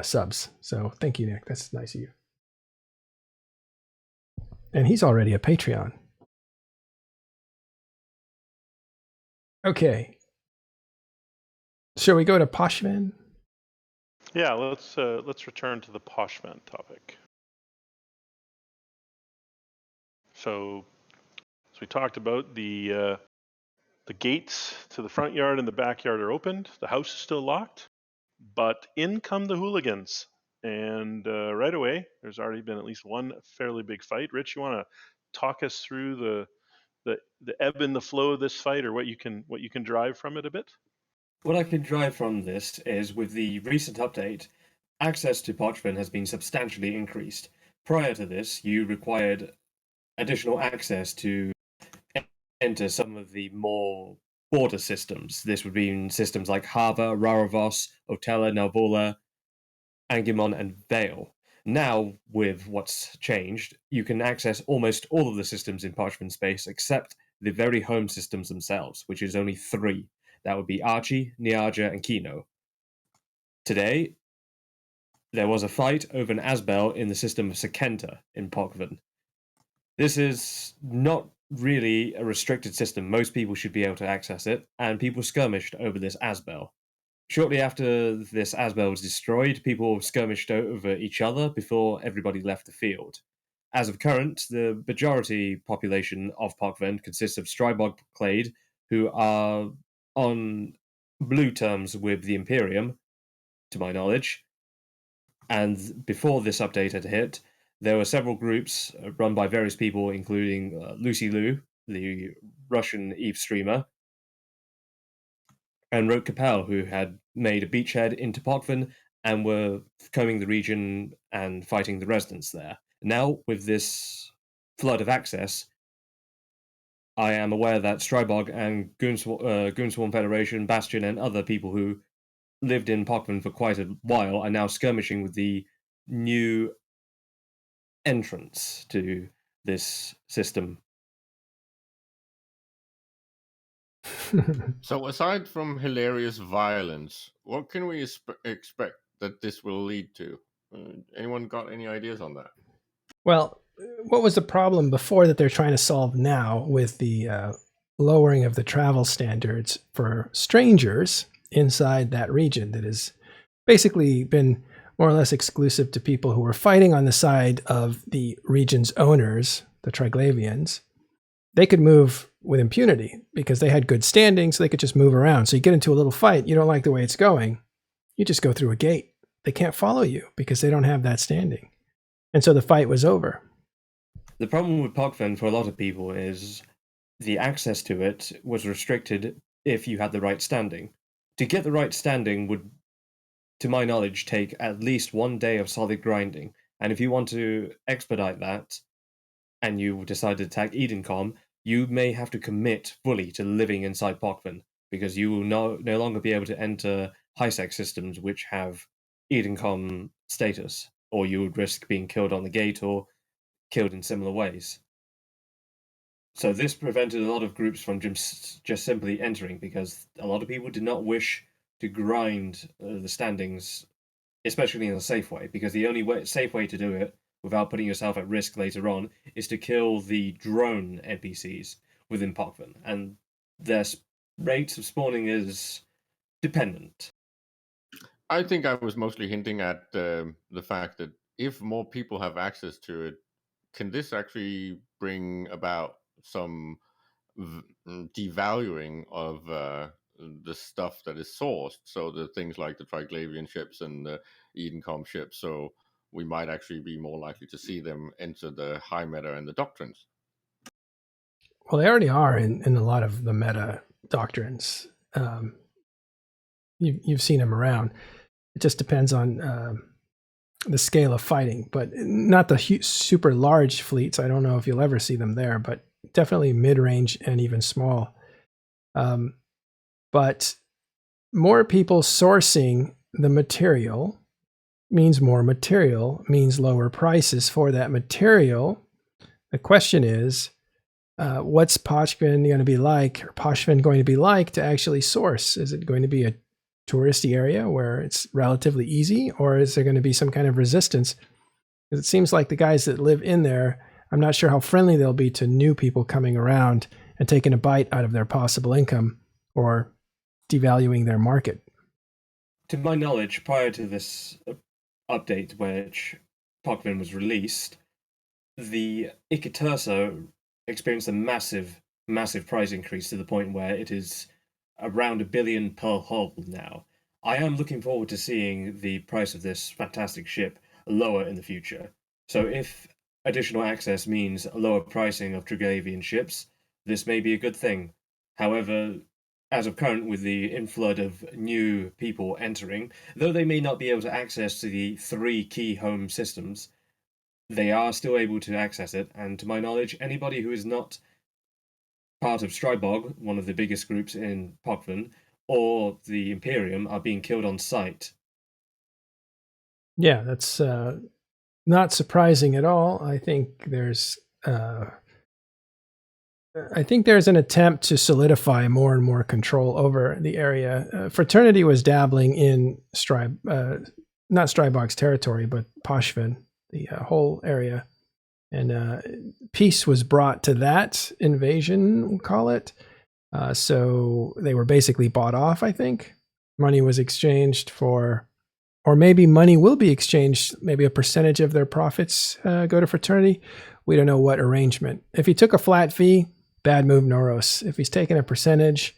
Speaker 1: subs. So thank you, Nick. That's nice of you. And he's already a Patreon. Okay. Shall we go to Pochven?
Speaker 3: Yeah, let's return to the Pochven topic. So, as we talked about, the gates to the front yard and the backyard are opened. The house is still locked, but in come the hooligans. And right away, there's already been at least one fairly big fight. Rich, you want to talk us through the ebb and the flow of this fight, or what you can drive from it a bit?
Speaker 4: What I can drive from this is, with the recent update, access to Pochven has been substantially increased. Prior to this, you required additional access to enter some of the more border systems. This would be in systems like Hava, Raravos, Otella, Nalvola, Angimon, and Vale. Now, with what's changed, you can access almost all of the systems in Pochven space except the very home systems themselves, which is only 3. That would be Archie, Niaja, and Kino. Today, there was a fight over an Asbel in the system of Sekenta in Pochven. This is not really a restricted system. Most people should be able to access it, and people skirmished over this Asbel. Shortly after this Asbel was destroyed, people skirmished over each other before everybody left the field. As of current, the majority population of Pochven consists of Strybog Clade, who are on blue terms with the Imperium, to my knowledge. And before this update had hit, there were several groups run by various people, including Lucy Liu, the Russian Eve streamer, and wrote Capel, who had made a beachhead into Pochven and were combing the region and fighting the residents there. Now, with this flood of access, I am aware that Strybog and Goonswarm Federation, Bastion, and other people who lived in Pochven for quite a while are now skirmishing with the new entrance to this system.
Speaker 2: So, aside from hilarious violence, what can we expect that this will lead to? Anyone got any ideas on that?
Speaker 1: Well, what was the problem before that they're trying to solve now with the lowering of the travel standards for strangers inside that region that has basically been more or less exclusive to people who were fighting on the side of the region's owners, the Triglavians? They could move with impunity because they had good standing, so they could just move around. So you get into a little fight, you don't like the way it's going, you just go through a gate. They can't follow you because they don't have that standing. And so the fight was over.
Speaker 4: The problem with Pochven for a lot of people is the access to it was restricted if you had the right standing. To get the right standing would, to my knowledge, take at least 1 day of solid grinding. And if you want to expedite that, and you decide to attack Edencom, you may have to commit fully to living inside Pochven, because you will no longer be able to enter high-sec systems which have Edencom status, or you would risk being killed on the gate or killed in similar ways. So this prevented a lot of groups from just simply entering, because a lot of people did not wish to grind the standings, especially in a safe way, because the only safe way to do it without putting yourself at risk later on is to kill the drone NPCs within Pochven, and their rate of spawning is dependent.
Speaker 2: I think I was mostly hinting at the fact that if more people have access to it, can this actually bring about some devaluing of the stuff that is sourced? So the things like the Triglavian ships and the Edencom ships. So we might actually be more likely to see them enter the high meta and the doctrines.
Speaker 1: Well, they already are in a lot of the meta doctrines. You've seen them around. It just depends on the scale of fighting, but not the super large fleets. I don't know if you'll ever see them there, but definitely mid-range and even small. But more people sourcing the material means more material, means lower prices for that material. The question is, what's Pochven going to be like, or Pochven going to be like to actually source? Is it going to be a touristy area where it's relatively easy, or is there going to be some kind of resistance? Because it seems like the guys that live in there, I'm not sure how friendly they'll be to new people coming around and taking a bite out of their possible income or devaluing their market.
Speaker 4: To my knowledge, prior to this update, which Pochven was released, the Ikatursa experienced a massive price increase to the point where it is around 1 billion per hull now. I am looking forward to seeing the price of this fantastic ship lower in the future. So if additional access means a lower pricing of Triglavian ships, this may be a good thing. However, as of current, with the inflood of new people entering, though they may not be able to access to the 3 key home systems, they are still able to access it, and to my knowledge, anybody who is not part of Strybog, one of the biggest groups in Pochven, or the Imperium are being killed on sight.
Speaker 1: Yeah, that's not surprising at all. I think there's an attempt to solidify more and more control over the area. Fraternity was dabbling in not Strybog's territory, but Pochven, the whole area. And peace was brought to that invasion, we'll call it. So they were basically bought off, I think. Money was exchanged for, or maybe money will be exchanged, maybe a percentage of their profits go to Fraternity. We don't know what arrangement. If he took a flat fee, bad move, Noros. If he's taking a percentage,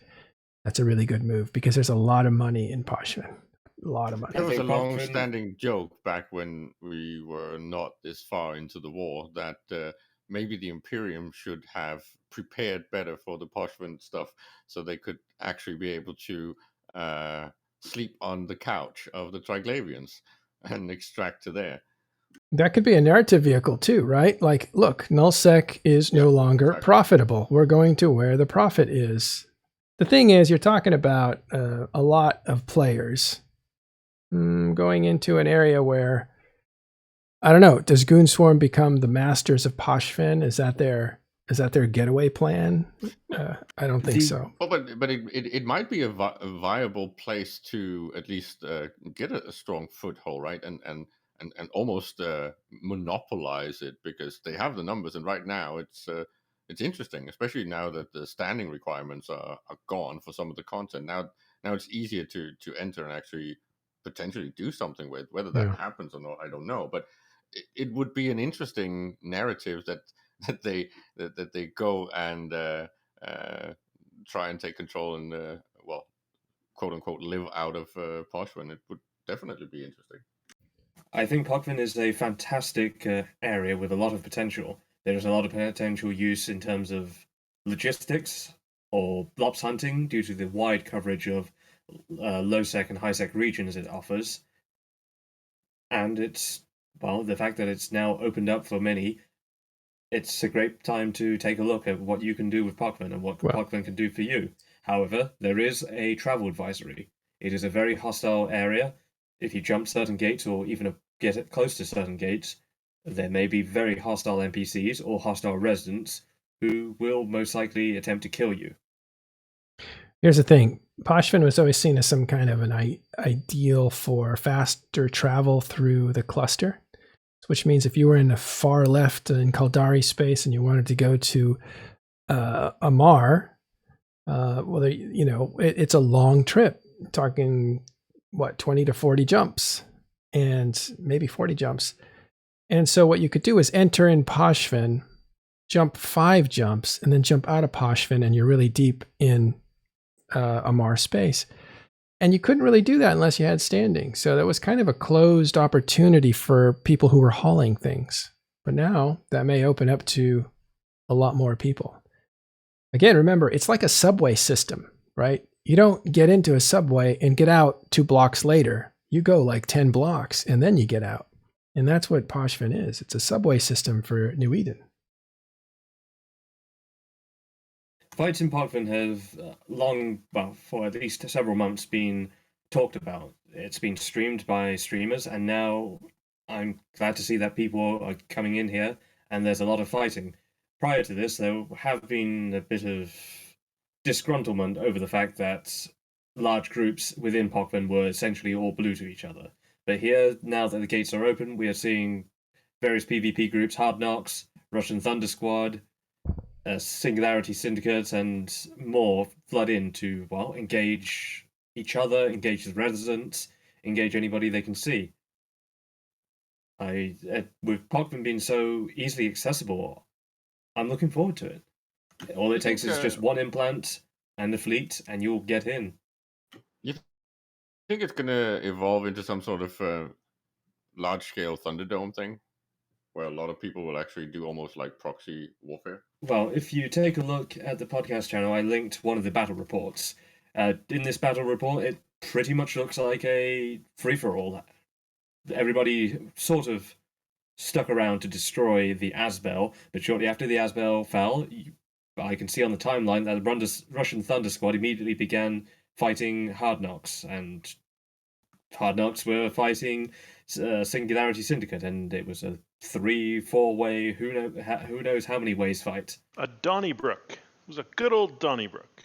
Speaker 1: that's a really good move, because there's a lot of money in Pochven. A lot of money.
Speaker 2: There was a long-standing joke back when we were not this far into the war that maybe the Imperium should have prepared better for the Pochven stuff, so they could actually be able to sleep on the couch of the Triglavians and extract to there.
Speaker 1: That could be a narrative vehicle too, right? Like, look, nullsec is no longer
Speaker 2: exactly.
Speaker 1: profitable. We're going to where the profit is. The thing is, you're talking about a lot of players going into an area where, I don't know, does Goonswarm become the masters of Pochven? Is that their getaway plan? I don't think so.
Speaker 2: Well, but it might be a viable place to at least get a strong foothold, right? And almost monopolize it, because they have the numbers, and right now it's interesting, especially now that the standing requirements are gone for some of the content. Now it's easier to enter and actually potentially do something with. Whether that happens or not, I don't know. But it would be an interesting narrative that they go and try and take control and well, quote unquote, live out of Pochven. It would definitely be interesting.
Speaker 4: I think Pochven is a fantastic area with a lot of potential. There is a lot of potential use in terms of logistics or lops hunting due to the wide coverage of low-sec and high-sec regions it offers. And it's, well, the fact that it's now opened up for many, it's a great time to take a look at what you can do with Pochven and what Pochven can do for you. However, there is a travel advisory. It is a very hostile area. If you jump certain gates or even get close to certain gates, there may be very hostile NPCs or hostile residents who will most likely attempt to kill you.
Speaker 1: Here's the thing. Pochven was always seen as some kind of an ideal for faster travel through the cluster, which means if you were in the far left in Kaldari space and you wanted to go to Amar, well, it's a long trip, talking, 20 to 40 jumps, and maybe 40 jumps. And so what you could do is enter in Pochven, jump 5 jumps, and then jump out of Pochven, and you're really deep in Amar space. And you couldn't really do that unless you had standing. So that was kind of a closed opportunity for people who were hauling things. But now that may open up to a lot more people. Again, remember, it's like a subway system, right? You don't get into a subway and get out 2 blocks later. You go like 10 blocks and then you get out. And that's what Pochven is. It's a subway system for New Eden.
Speaker 4: Fights in Pochven have for at least several months, been talked about. It's been streamed by streamers, and now I'm glad to see that people are coming in here, and there's a lot of fighting. Prior to this, there have been a bit of disgruntlement over the fact that large groups within Pochven were essentially all blue to each other. But here, now that the gates are open, we are seeing various PvP groups, Hard Knocks, Russian Thunder Squad, Singularity Syndicate, and more flood in to, engage each other, engage the residents, engage anybody they can see. With Pochven being so easily accessible, I'm looking forward to it. All it takes is just one implant and a fleet, and you'll get in.
Speaker 2: You think it's going to evolve into some sort of large-scale Thunderdome thing, where a lot of people will actually do almost like proxy warfare?
Speaker 4: Well, if you take a look at the podcast channel, I linked one of the battle reports. In this battle report, it pretty much looks like a free-for-all. Everybody sort of stuck around to destroy the Asbel, but shortly after the Asbel fell, I can see on the timeline that the Russian Thunder Squad immediately began fighting Hard Knocks, and Hard Knocks were fighting Singularity Syndicate, and it was a 3-4-way, who knows how many ways fight.
Speaker 3: A Donnybrook. It was a good old Donnybrook.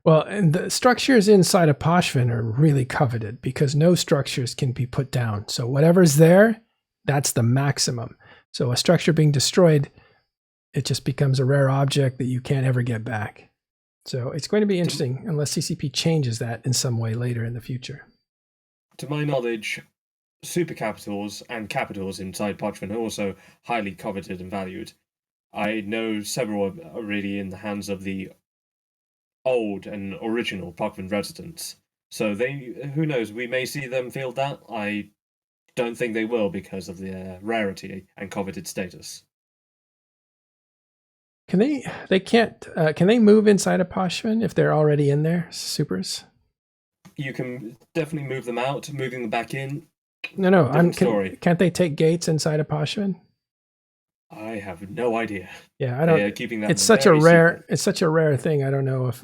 Speaker 1: Well, and the structures inside of Pochven are really coveted because no structures can be put down. So whatever's there, that's the maximum. So a structure being destroyed, it just becomes a rare object that you can't ever get back. So it's going to be interesting unless CCP changes that in some way later in the future.
Speaker 4: To my knowledge, super capitals and capitals inside Pochven are also highly coveted and valued. I know several are already in the hands of the old and original Pochven residents. So who knows, we may see them field that. I don't think they will because of their rarity and coveted status.
Speaker 1: Can they move inside of Pochven if they're already in there, supers?
Speaker 4: You can definitely move them out. Moving them back in,
Speaker 1: No,
Speaker 4: different story.
Speaker 1: Can't they take gates inside of Pochven?
Speaker 4: I have no idea.
Speaker 1: Yeah, I
Speaker 4: They are
Speaker 1: don't.
Speaker 4: keeping that
Speaker 1: It's such a
Speaker 4: very
Speaker 1: rare.
Speaker 4: secret.
Speaker 1: It's such a rare thing. I don't know if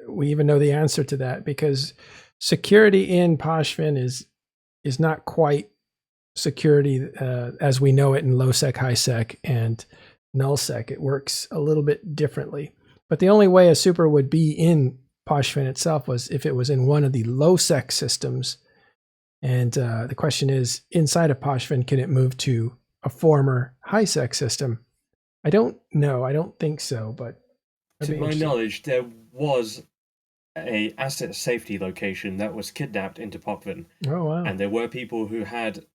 Speaker 1: we even know the answer to that, because security in Pochven is not quite security as we know it in low sec, high sec, and null sec. It works a little bit differently. But the only way a super would be in Pochven itself was if it was in one of the low sec systems. And the question is, inside of Pochven, can it move to a former high sec system? I don't know. I don't think so, but
Speaker 4: To my knowledge, there was a asset safety location that was kidnapped into Pochven.
Speaker 1: Oh, wow.
Speaker 4: And there were people who had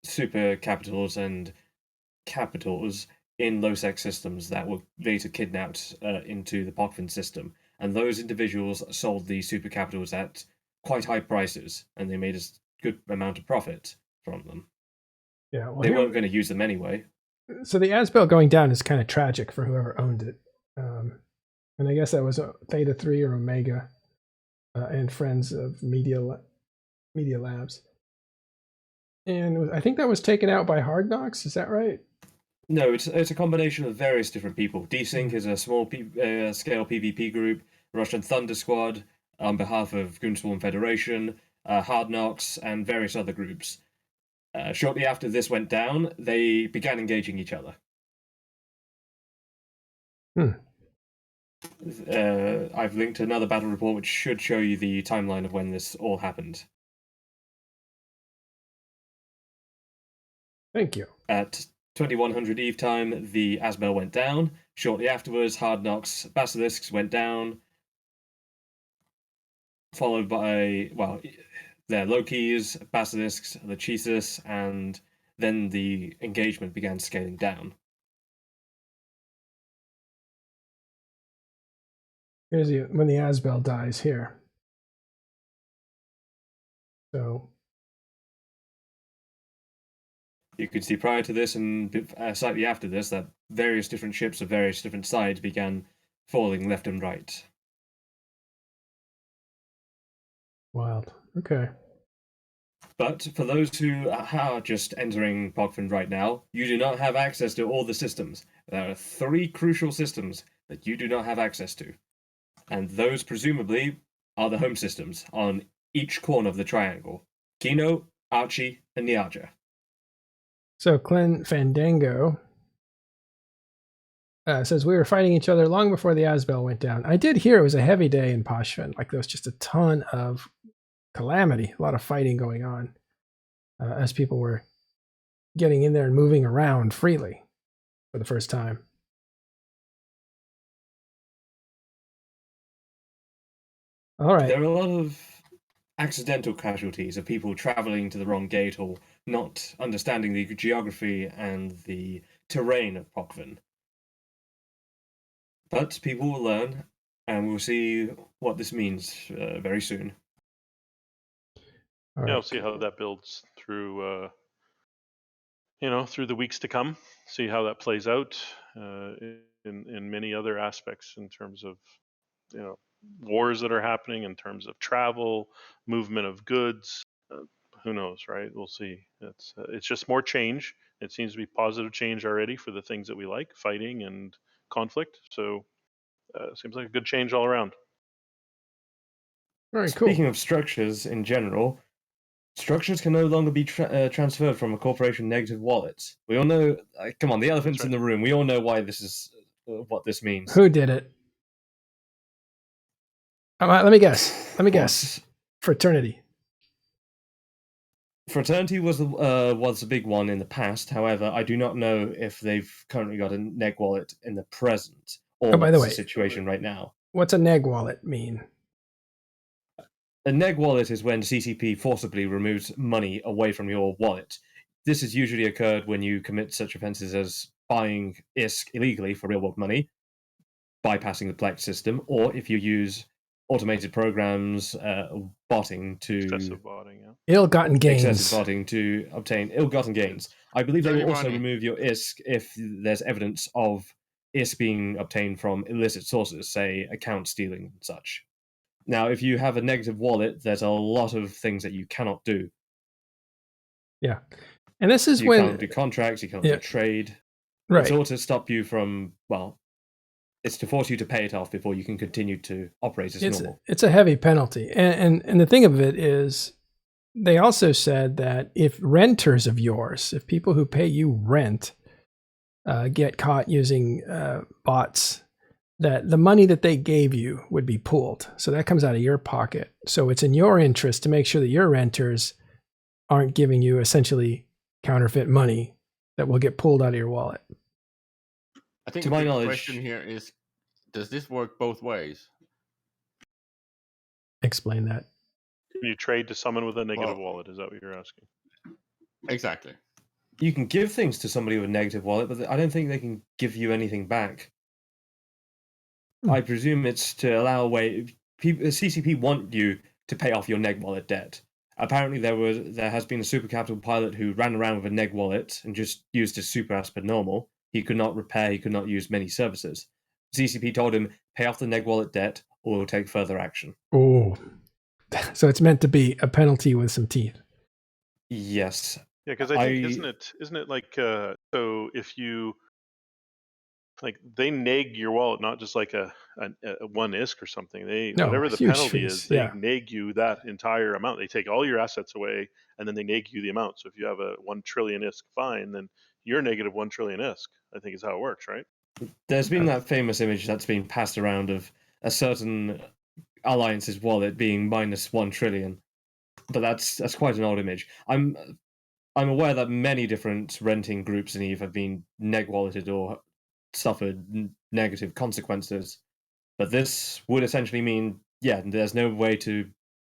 Speaker 4: super capitals and capitals in low sec systems that were later kidnapped into the Pochven system. And those individuals sold the super capitals at quite high prices, and they made a good amount of profit from them.
Speaker 1: Yeah, well,
Speaker 4: they weren't going to use them anyway.
Speaker 1: So the Asbel going down is kind of tragic for whoever owned it. And I guess that was Theta 3 or Omega and friends of Media Labs. And I think that was taken out by Hard Knocks. Is that right?
Speaker 4: No, it's a combination of various different people. Desync is a small scale PvP group. Russian Thunder Squad on behalf of Goonswarm Federation, Hard Knocks, and various other groups. Shortly after this went down, they began engaging each other. I've linked another battle report which should show you the timeline of when this all happened.
Speaker 1: Thank you.
Speaker 4: At 2100 Eve time, the Asbel went down. Shortly afterwards, Hard Knocks Basilisks went down, followed by, well, their Lokis, Basilisks, the Cheesus, and then the engagement began scaling down.
Speaker 1: Here's when the Asbel dies here. So
Speaker 4: you could see prior to this and slightly after this that various different ships of various different sides began falling left and right.
Speaker 1: Wild. Okay.
Speaker 4: But for those who are just entering Pochven right now, you do not have access to all the systems. There are 3 crucial systems that you do not have access to. And those, presumably, are the home systems on each corner of the triangle. Kino, Archie, and Niaja. So
Speaker 1: Clint Fandango says, we were fighting each other long before the Asbel went down. I did hear it was a heavy day in Pochven. Like, there was just a ton of calamity, a lot of fighting going on as people were getting in there and moving around freely for the first time. All right.
Speaker 4: There are a lot of accidental casualties of people traveling to the wrong gate or not understanding the geography and the terrain of Pochven. But people will learn, and we'll see what this means very soon.
Speaker 3: Yeah, we'll see how that builds through, through the weeks to come. See how that plays out in many other aspects in terms of, wars that are happening, in terms of travel, movement of goods. Who knows, right? We'll see. It's just more change. It seems to be positive change already for the things that we like, fighting and conflict. So seems like a good change all around.
Speaker 1: Very cool.
Speaker 4: Speaking of structures in general, structures can no longer be transferred from a corporation negative wallet. We all know. Come on, the elephant's in the room. We all know why this is what this means.
Speaker 1: Who did it? Let me guess. Fraternity.
Speaker 4: Fraternity was a big one in the past. However, I do not know if they've currently got a neg wallet in the present or
Speaker 1: by the way,
Speaker 4: the situation right now.
Speaker 1: What's a neg wallet mean?
Speaker 4: A neg wallet is when CCP forcibly removes money away from your wallet. This has usually occurred when you commit such offences as buying ISK illegally for real-world money, bypassing the Plex system, or if you use automated programs, botting to...
Speaker 3: Excessive botting, yeah.
Speaker 1: Ill-gotten gains.
Speaker 4: Excessive botting to obtain ill-gotten gains. I believe they will also remove your ISK if there's evidence of ISK being obtained from illicit sources, say account stealing and such. Now, if you have a negative wallet, there's a lot of things that you cannot do.
Speaker 1: Yeah. And this is
Speaker 4: You
Speaker 1: when
Speaker 4: can't do contracts, you can't do trade.
Speaker 1: Right.
Speaker 4: It's all to stop you from, well, it's to force you to pay it off before you can continue to operate as normal.
Speaker 1: It's a heavy penalty. And the thing of it is, they also said that if renters of yours, if people who pay you rent get caught using bots, that the money that they gave you would be pooled. So that comes out of your pocket. So it's in your interest to make sure that your renters aren't giving you essentially counterfeit money that will get pulled out of your wallet.
Speaker 2: I think
Speaker 4: To
Speaker 2: the
Speaker 4: my
Speaker 2: big
Speaker 4: knowledge,
Speaker 2: question here is, does this work both ways?
Speaker 1: Explain that.
Speaker 3: Can you trade to someone with a negative wallet? Is that what you're asking?
Speaker 2: Exactly.
Speaker 4: You can give things to somebody with a negative wallet, but I don't think they can give you anything back. I presume it's to allow a way. CCP want you to pay off your neg wallet debt. Apparently, there has been a super capital pilot who ran around with a neg wallet and just used it super as per normal. He could not repair. He could not use many services. CCP told him, pay off the neg wallet debt, or we'll take further action.
Speaker 1: Oh, so it's meant to be a penalty with some teeth.
Speaker 4: Yes.
Speaker 3: Yeah, because I think isn't it like so if you like they neg your wallet, not just like a one ISK or something. Whatever the penalty is, they neg you that entire amount. They take all your assets away and then they neg you the amount. So if you have a 1 trillion ISK fine, then you're negative 1 trillion ISK. I think is how it works, right?
Speaker 4: There's been that famous image that's been passed around of a certain alliance's wallet being minus 1 trillion, but that's quite an old image. I'm aware that many different renting groups in EVE have been neg walleted or suffered negative consequences, but this would essentially mean, yeah, there's no way to,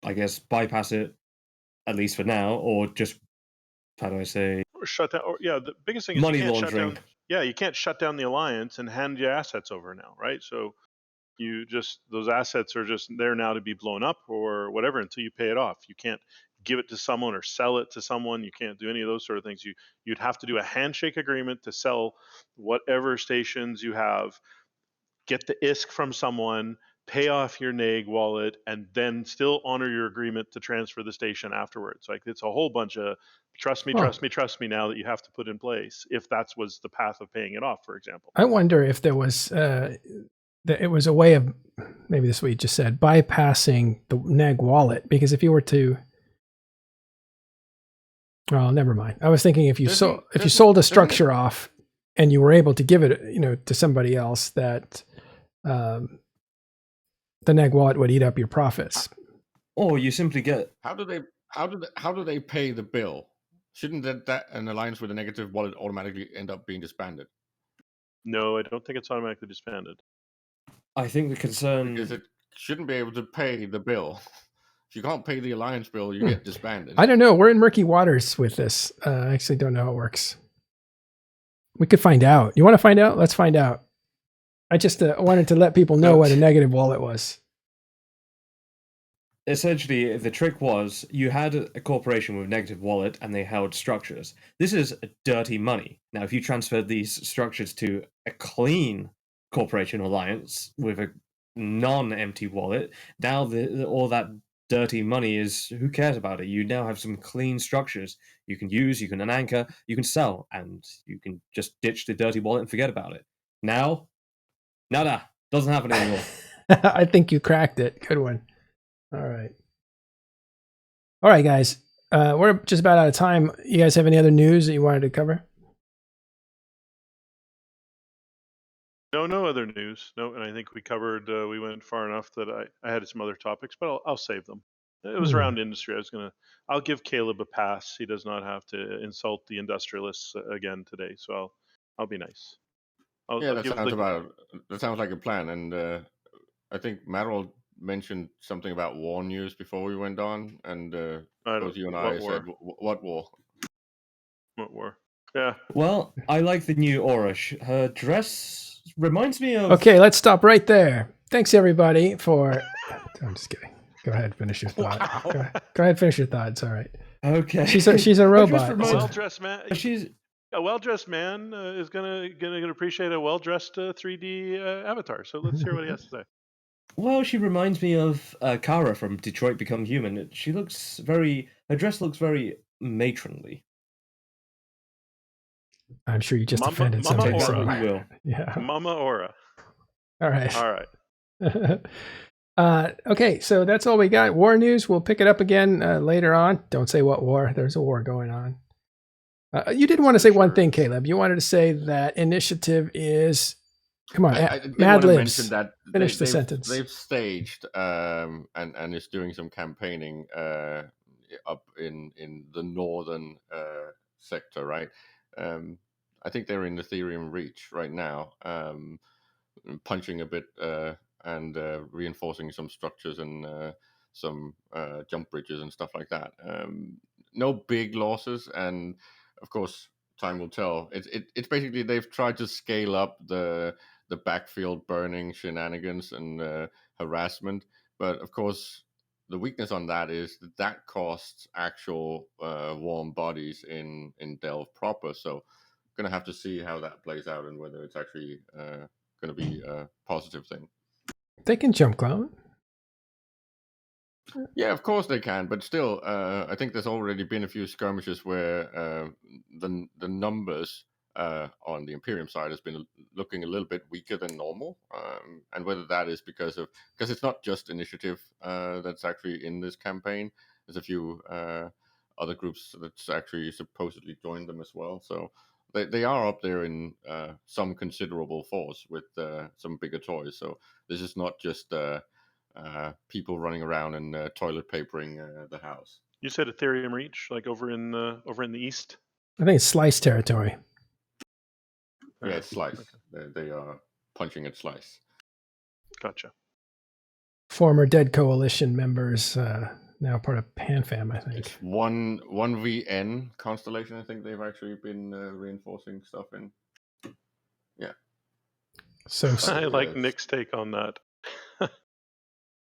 Speaker 4: I guess, bypass it, at least for now, or just, how do I say,
Speaker 3: or shut down. Or the biggest thing is
Speaker 4: money
Speaker 3: you can't
Speaker 4: laundering.
Speaker 3: shut down. Yeah, you can't shut down the alliance and hand your assets over now, right? So those assets are just there now to be blown up or whatever until you pay it off. You can't give it to someone or sell it to someone. You can't do any of those sort of things. You'd have to do a handshake agreement to sell whatever stations you have, get the ISK from someone, pay off your neg wallet, and then still honor your agreement to transfer the station afterwards. Like it's a whole bunch of trust me now that you have to put in place if that was the path of paying it off, for example.
Speaker 1: I wonder if there was it was a way of, maybe this is what you just said, bypassing the neg wallet, because if you were to, well, never mind. I was thinking if you sold a structure off and you were able to give it, to somebody else, that the neg wallet would eat up your profits.
Speaker 4: Or you simply get.
Speaker 2: How do they pay the bill? Shouldn't that an alliance with a negative wallet automatically end up being disbanded?
Speaker 3: No, I don't think it's automatically disbanded.
Speaker 4: I think the concern
Speaker 2: is it shouldn't be able to pay the bill. If you can't pay the alliance bill, you get disbanded.
Speaker 1: I don't know. We're in murky waters with this. I actually don't know how it works. We could find out. You want to find out? Let's find out. I just wanted to let people know what a negative wallet was.
Speaker 4: Essentially, the trick was you had a corporation with a negative wallet and they held structures. This is dirty money. Now, if you transferred these structures to a clean corporation alliance with a non-empty wallet, now all that dirty money is, who cares about it? You now have some clean structures you can use, you can anchor, you can sell, and you can just ditch the dirty wallet and forget about it. Now, nada, doesn't happen anymore.
Speaker 1: I think you cracked it. Good one. All right, guys. We're just about out of time. You guys have any other news that you wanted to cover?
Speaker 3: No other news. No, and I think we covered. We went far enough that I had some other topics, but I'll save them. It was around industry. I'll give Caleb a pass. He does not have to insult the industrialists again today, so I'll be nice.
Speaker 2: That sounds like a plan. And I think Merrill mentioned something about war news before we went on, and both you and I said, "What war?
Speaker 3: What war?" Yeah.
Speaker 4: Well, I like the new Orish. Her dress reminds me of.
Speaker 1: Okay, let's stop right there. Thanks everybody for. I'm just kidding. Go ahead, finish your thought. Wow. Go ahead, finish your thought. It's all right.
Speaker 4: Okay.
Speaker 1: She's a robot.
Speaker 3: A well-dressed man. A well-dressed man is gonna appreciate a well-dressed 3D avatar. So let's hear what he has to say.
Speaker 4: Well, she reminds me of Kara from Detroit Become Human. Her dress looks very matronly.
Speaker 1: I'm sure you just
Speaker 3: Mama-
Speaker 1: offended
Speaker 3: Mama
Speaker 1: somebody.
Speaker 4: Take that what
Speaker 3: Aura.
Speaker 4: you will.
Speaker 1: Yeah.
Speaker 3: Mama Aura.
Speaker 1: All right.
Speaker 3: All right.
Speaker 1: Okay, so that's all we got. War news. We'll pick it up again later on. Don't say what war. There's a war going on. You did want to say one
Speaker 3: Sure.
Speaker 1: thing, Caleb. You wanted to say that initiative is. Come on,
Speaker 2: I did
Speaker 1: Mad
Speaker 2: want to
Speaker 1: Libs.
Speaker 2: mention that
Speaker 1: Finish the sentence.
Speaker 2: they've staged and is doing some campaigning up in the northern sector, right? I think they're in Ethereum Reach right now, punching a bit and reinforcing some structures and some jump bridges and stuff like that. No big losses, and of course, time will tell. It's basically they've tried to scale up the backfield burning shenanigans and harassment, but of course, the weakness on that is that costs actual warm bodies in Delve proper. So, gonna have to see how that plays out and whether it's actually going to be a positive thing.
Speaker 1: They can jump clone.
Speaker 2: Yeah, of course they can, but still, I think there's already been a few skirmishes where the numbers on the Imperium side has been looking a little bit weaker than normal, and whether that is because it's not just initiative that's actually in this campaign. There's a few other groups that's actually supposedly joined them as well. So they are up there in some considerable force with some bigger toys. So this is not just people running around and toilet papering the house.
Speaker 3: You said Ethereum Reach, like over in the east.
Speaker 1: I think it's slice territory.
Speaker 2: Yeah, it's Slice. They are punching at Slice.
Speaker 3: Gotcha.
Speaker 1: Former Dead Coalition members, now part of PanFam, I think.
Speaker 2: It's 1VN constellation. I think they've actually been reinforcing stuff in. Yeah.
Speaker 1: So
Speaker 3: I like Nick's take on that.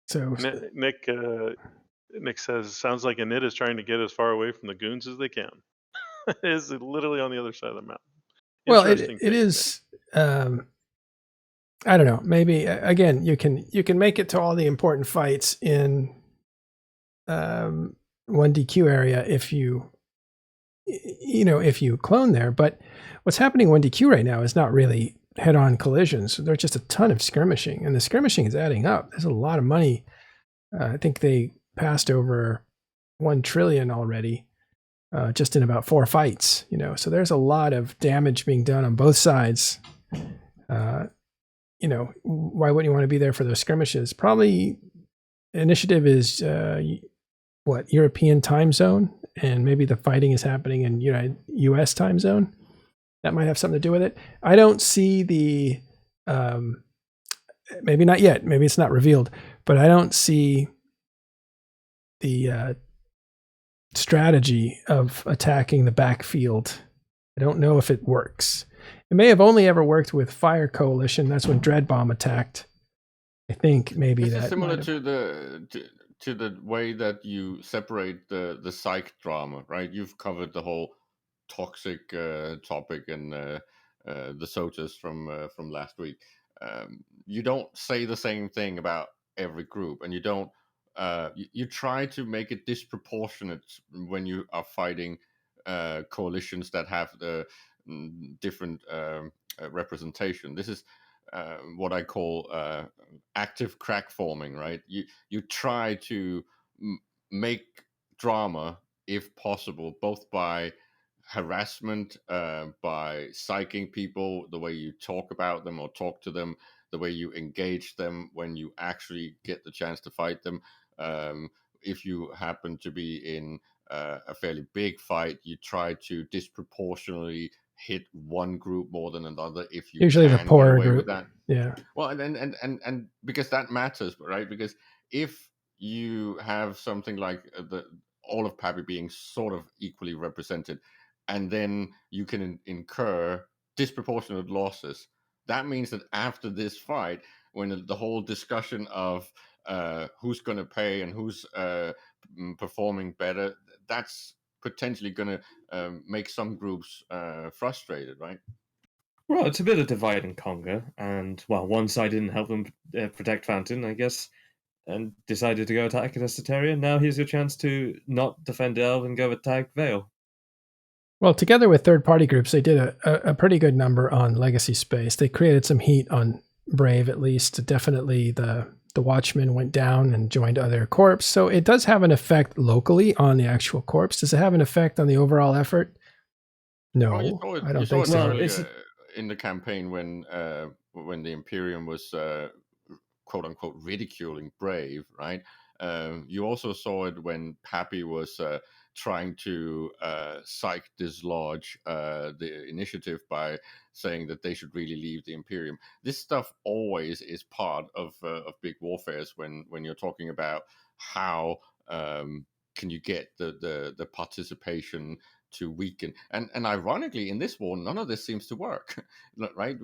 Speaker 1: So
Speaker 3: Nick says, sounds like INIT is trying to get as far away from the goons as they can. It is literally on the other side of the mountain.
Speaker 1: well, it is. I don't know. Maybe again, you can make it to all the important fights in 1DQ area if you clone there. But what's happening in 1DQ right now is not really head-on collisions. There's just a ton of skirmishing, and the skirmishing is adding up. There's a lot of money. I think they passed over 1 trillion already, just in about 4 fights. So there's a lot of damage being done on both sides. Why wouldn't you want to be there for those skirmishes? Probably initiative is European time zone, and maybe the fighting is happening in U.S. time zone. That might have something to do with it. I don't see the maybe not yet. Maybe it's not revealed, but I don't see the strategy of attacking the backfield. I don't know if it works. It may have only ever worked with Fire Coalition. That's when Dreadbomb attacked. I think maybe
Speaker 2: this
Speaker 1: that
Speaker 2: is similar to the way that you separate the psych drama, right? You've covered the whole toxic topic and the SOTAs from last week. You don't say the same thing about every group, and you don't. You try to make it disproportionate when you are fighting coalitions that have the different representation. This is what I call active crack forming, right? You try to make drama, if possible, both by harassment, by psyching people, the way you talk about them or talk to them, the way you engage them when you actually get the chance to fight them. If you happen to be in a fairly big fight, you try to disproportionately hit one group more than another if you
Speaker 1: usually
Speaker 2: can
Speaker 1: the poorer
Speaker 2: get away
Speaker 1: group.
Speaker 2: with that.
Speaker 1: Yeah.
Speaker 2: Well, and because that matters, right? Because if you have something like all of Pappy being sort of equally represented, and then you can incur disproportionate losses, that means that after this fight, when the whole discussion of who's going to pay and who's performing better, that's potentially going to make some groups frustrated, right?
Speaker 4: Well, it's a bit of divide and conquer, and well, one side didn't help them protect Fountain, I guess, and decided to go attack Castataria. Now here's your chance to not defend Delve and go attack Vale.
Speaker 1: Well, together with third-party groups, they did a pretty good number on Legacy Space. They created some heat on Brave, at least. Definitely the Watchmen went down and joined other corps. So it does have an effect locally on the actual corps. Does it have an effect on the overall effort? No, I don't think so.
Speaker 2: Earlier in the campaign when the Imperium was quote unquote ridiculing Brave, right? You also saw it when Pappy was trying to dislodge the initiative by saying that they should really leave the Imperium. This stuff always is part of big warfares when you're talking about how can you get the participation to weaken. And ironically, in this war, none of this seems to work, right?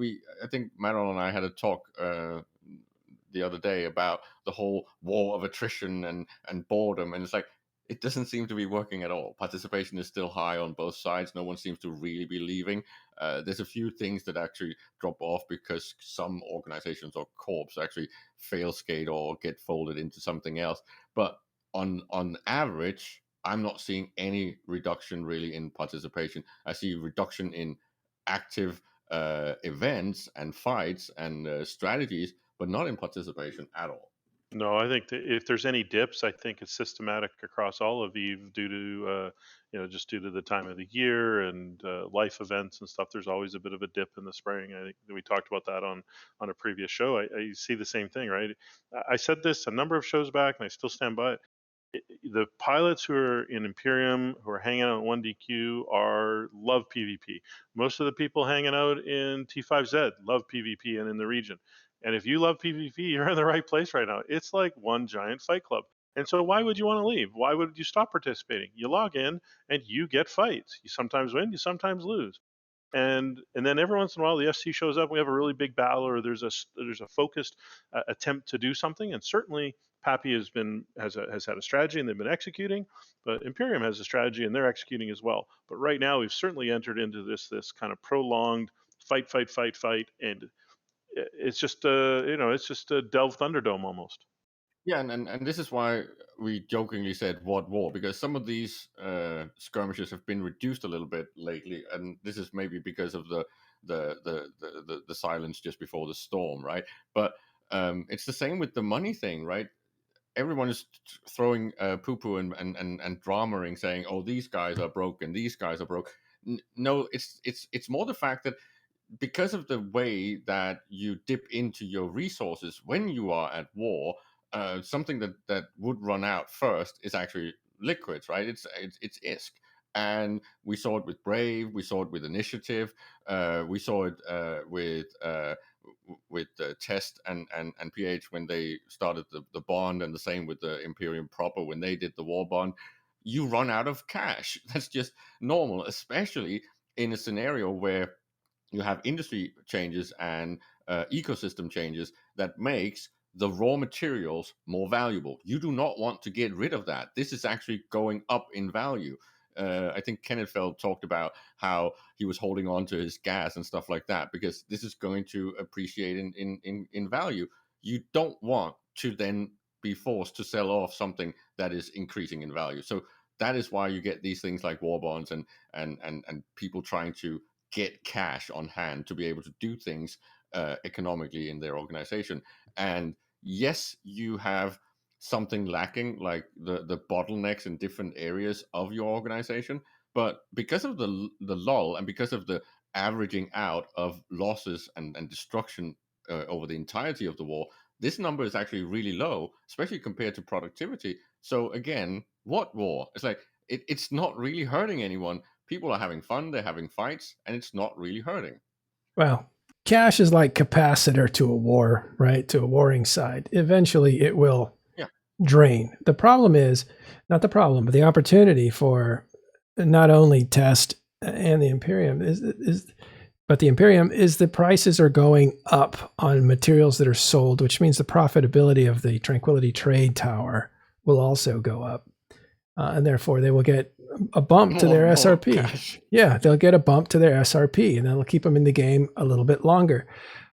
Speaker 2: I think Manuel and I had a talk the other day about the whole war of attrition and boredom, and it's like it doesn't seem to be working at all. Participation is still high on both sides. No one seems to really be leaving. There's a few things that actually drop off because some organizations or corps actually fail skate or get folded into something else. But on average, I'm not seeing any reduction really in participation. I see reduction in active events and fights and strategies, but not in participation at all.
Speaker 3: No, I think that if there's any dips, I think it's systematic across all of Eve due to, just due to the time of the year and life events and stuff. There's always a bit of a dip in the spring. I think we talked about that on a previous show. I see the same thing, right? I said this a number of shows back, and I still stand by it. The pilots who are in Imperium, who are hanging out in 1DQ, love PvP. Most of the people hanging out in T5Z love PvP and in the region. And if you love PvP, you're in the right place right now. It's like one giant fight club. And so why would you want to leave? Why would you stop participating? You log in and you get fights. You sometimes win, you sometimes lose. And then every once in a while the FC shows up. We have a really big battle, or there's a focused attempt to do something. And certainly Pappy has had a strategy and they've been executing, but Imperium has a strategy and they're executing as well. But right now we've certainly entered into this kind of prolonged fight, and it's just it's just a Delve Thunderdome almost.
Speaker 2: Yeah, and this is why we jokingly said what war, because some of these skirmishes have been reduced a little bit lately, and this is maybe because of the silence just before the storm, right? But it's the same with the money thing, right? Everyone is throwing poo-poo and dramaing, saying, "Oh, these guys are broken. These guys are broke." No, it's more the fact that because of the way that you dip into your resources when you are at war, something that would run out first is actually liquids, right? It's ISK, and we saw it with Brave, we saw it with Initiative, we saw it with Test and PH when they started the bond, and the same with the Imperium proper when they did the war bond. You run out of cash. That's just normal, especially in a scenario where you have industry changes and ecosystem changes that makes the raw materials more valuable. You do not want to get rid of that. This is actually going up in value. I think Kenneth Feld talked about how he was holding on to his gas and stuff like that because this is going to appreciate in value. You don't want to then be forced to sell off something that is increasing in value. So that is why you get these things like war bonds and people trying to get cash on hand to be able to do things economically in their organization. And yes, you have something lacking, like the bottlenecks in different areas of your organization. But because of the lull and because of the averaging out of losses and destruction over the entirety of the war, this number is actually really low, especially compared to productivity. So again, what war? It's like it's not really hurting anyone. People are having fun, they're having fights, and it's not really hurting.
Speaker 1: Well, cash is like capacitor to a war, right? To a warring side. Eventually it will drain. The problem is, not the problem, but the opportunity for not only Test and the Imperium but the Imperium is the prices are going up on materials that are sold, which means the profitability of the Tranquility Trade Tower will also go up. And therefore they will get a bump to their
Speaker 2: More
Speaker 1: SRP.
Speaker 2: cash.
Speaker 1: Yeah, they'll get a bump to their SRP, and that'll keep them in the game a little bit longer.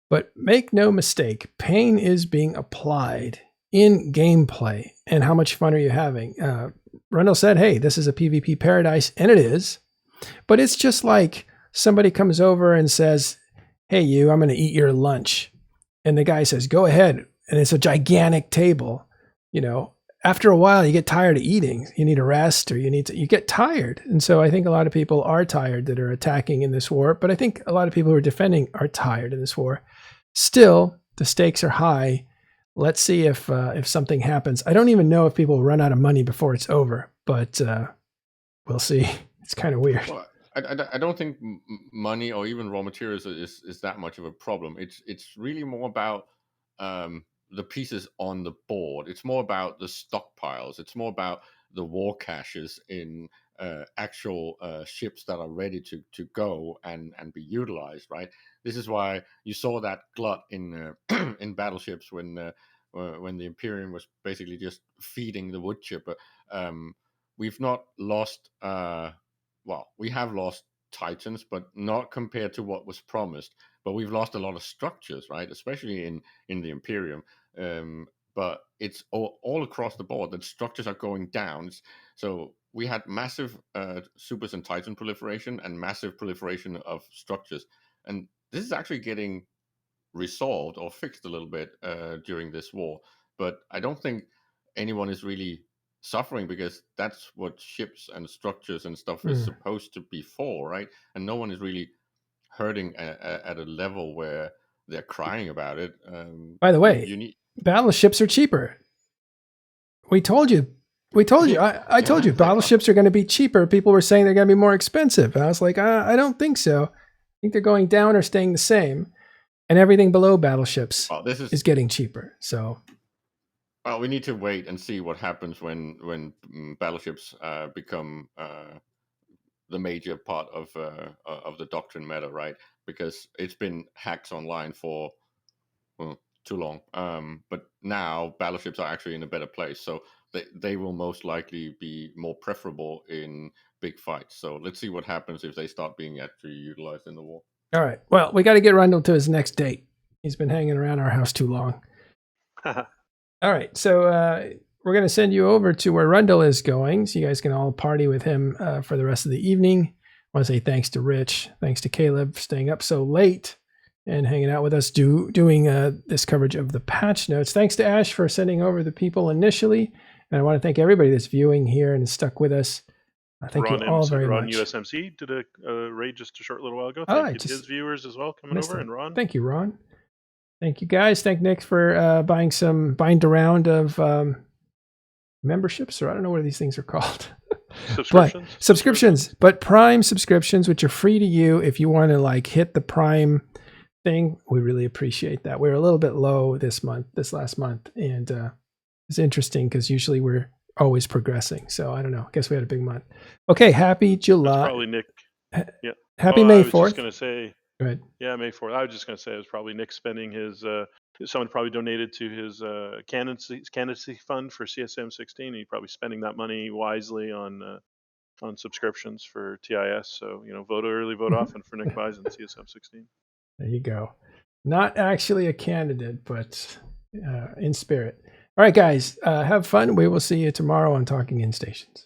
Speaker 1: But make no mistake, pain is being applied in gameplay. And how much fun are you having? Rundle said, hey, this is a PvP paradise, and it is. But it's just like somebody comes over and says, hey, you, I'm going to eat your lunch. And the guy says, go ahead. And it's a gigantic table. You know, after a while, you get tired of eating. You need a rest, or you get tired. And so I think a lot of people are tired that are attacking in this war. But I think a lot of people who are defending are tired in this war. Still, the stakes are high. Let's see if something happens. I don't even know if people will run out of money before it's over, but we'll see. It's kind of weird.
Speaker 2: Well, I don't think money or even raw materials is that much of a problem. It's really more about the pieces on the board. It's more about the stockpiles. It's more about the war caches in actual ships that are ready to go and be utilized. Right. This is why you saw that glut in in battleships when the Imperium was basically just feeding the wood chipper. We've not lost. Well, we have lost Titans, but not compared to what was promised. But we've lost a lot of structures, right? Especially in the Imperium. But it's all across the board that structures are going down. So we had massive supers and Titan proliferation and massive proliferation of structures. And this is actually getting resolved or fixed a little bit during this war. But I don't think anyone is really suffering, because that's what ships and structures and stuff is supposed to be for, right? And no one is really hurting at a level where they're crying about it.
Speaker 1: By the way, battleships are cheaper. We told you. I told you battleships are going to be cheaper. People were saying they're going to be more expensive. And I was like, I don't think so. I think they're going down or staying the same. And everything below battleships is getting cheaper. So,
Speaker 2: well, we need to wait and see what happens when battleships become the major part of the doctrine meta, right? Because it's been hacks online for too long. But now battleships are actually in a better place, so they will most likely be more preferable in big fights. So let's see what happens if they start being actually utilized in the war.
Speaker 1: All right. Well, we got to get Rundle to his next date. He's been hanging around our house too long. All right. So we're going to send you over to where Rundle is going, so you guys can all party with him for the rest of the evening. I want to say thanks to Rich, thanks to Caleb for staying up so late and hanging out with us doing this coverage of the patch notes. Thanks to Ash for sending over the people initially. And I want to thank everybody that's viewing here and stuck with us. Thank you all very much.
Speaker 3: Ron USMC did a raid just a short little while ago. Thank you to his viewers as well coming over. And Ron.
Speaker 1: Thank you, Ron. Thank you, guys. Thank Nick for buying a round of memberships, or I don't know what these things are called. Subscriptions. But Prime subscriptions, which are free to you if you want to like hit the Prime thing. We really appreciate that. We're a little bit low this last month, and it's interesting because usually we're always progressing. So I don't know. I guess we had a big month. Okay, happy July.
Speaker 3: That's probably Nick. Yeah.
Speaker 1: Happy May 4th.
Speaker 3: I was just going to say.
Speaker 1: Go ahead.
Speaker 3: Yeah, May 4th. I was just going to say it was probably Nick spending his. Someone probably donated to his candidacy fund for CSM 16. He's probably spending that money wisely on subscriptions for TIS. So vote early, vote often for Nick Bison CSM 16.
Speaker 1: There you go. Not actually a candidate, but in spirit. All right, guys, have fun. We will see you tomorrow on Talking In Stations.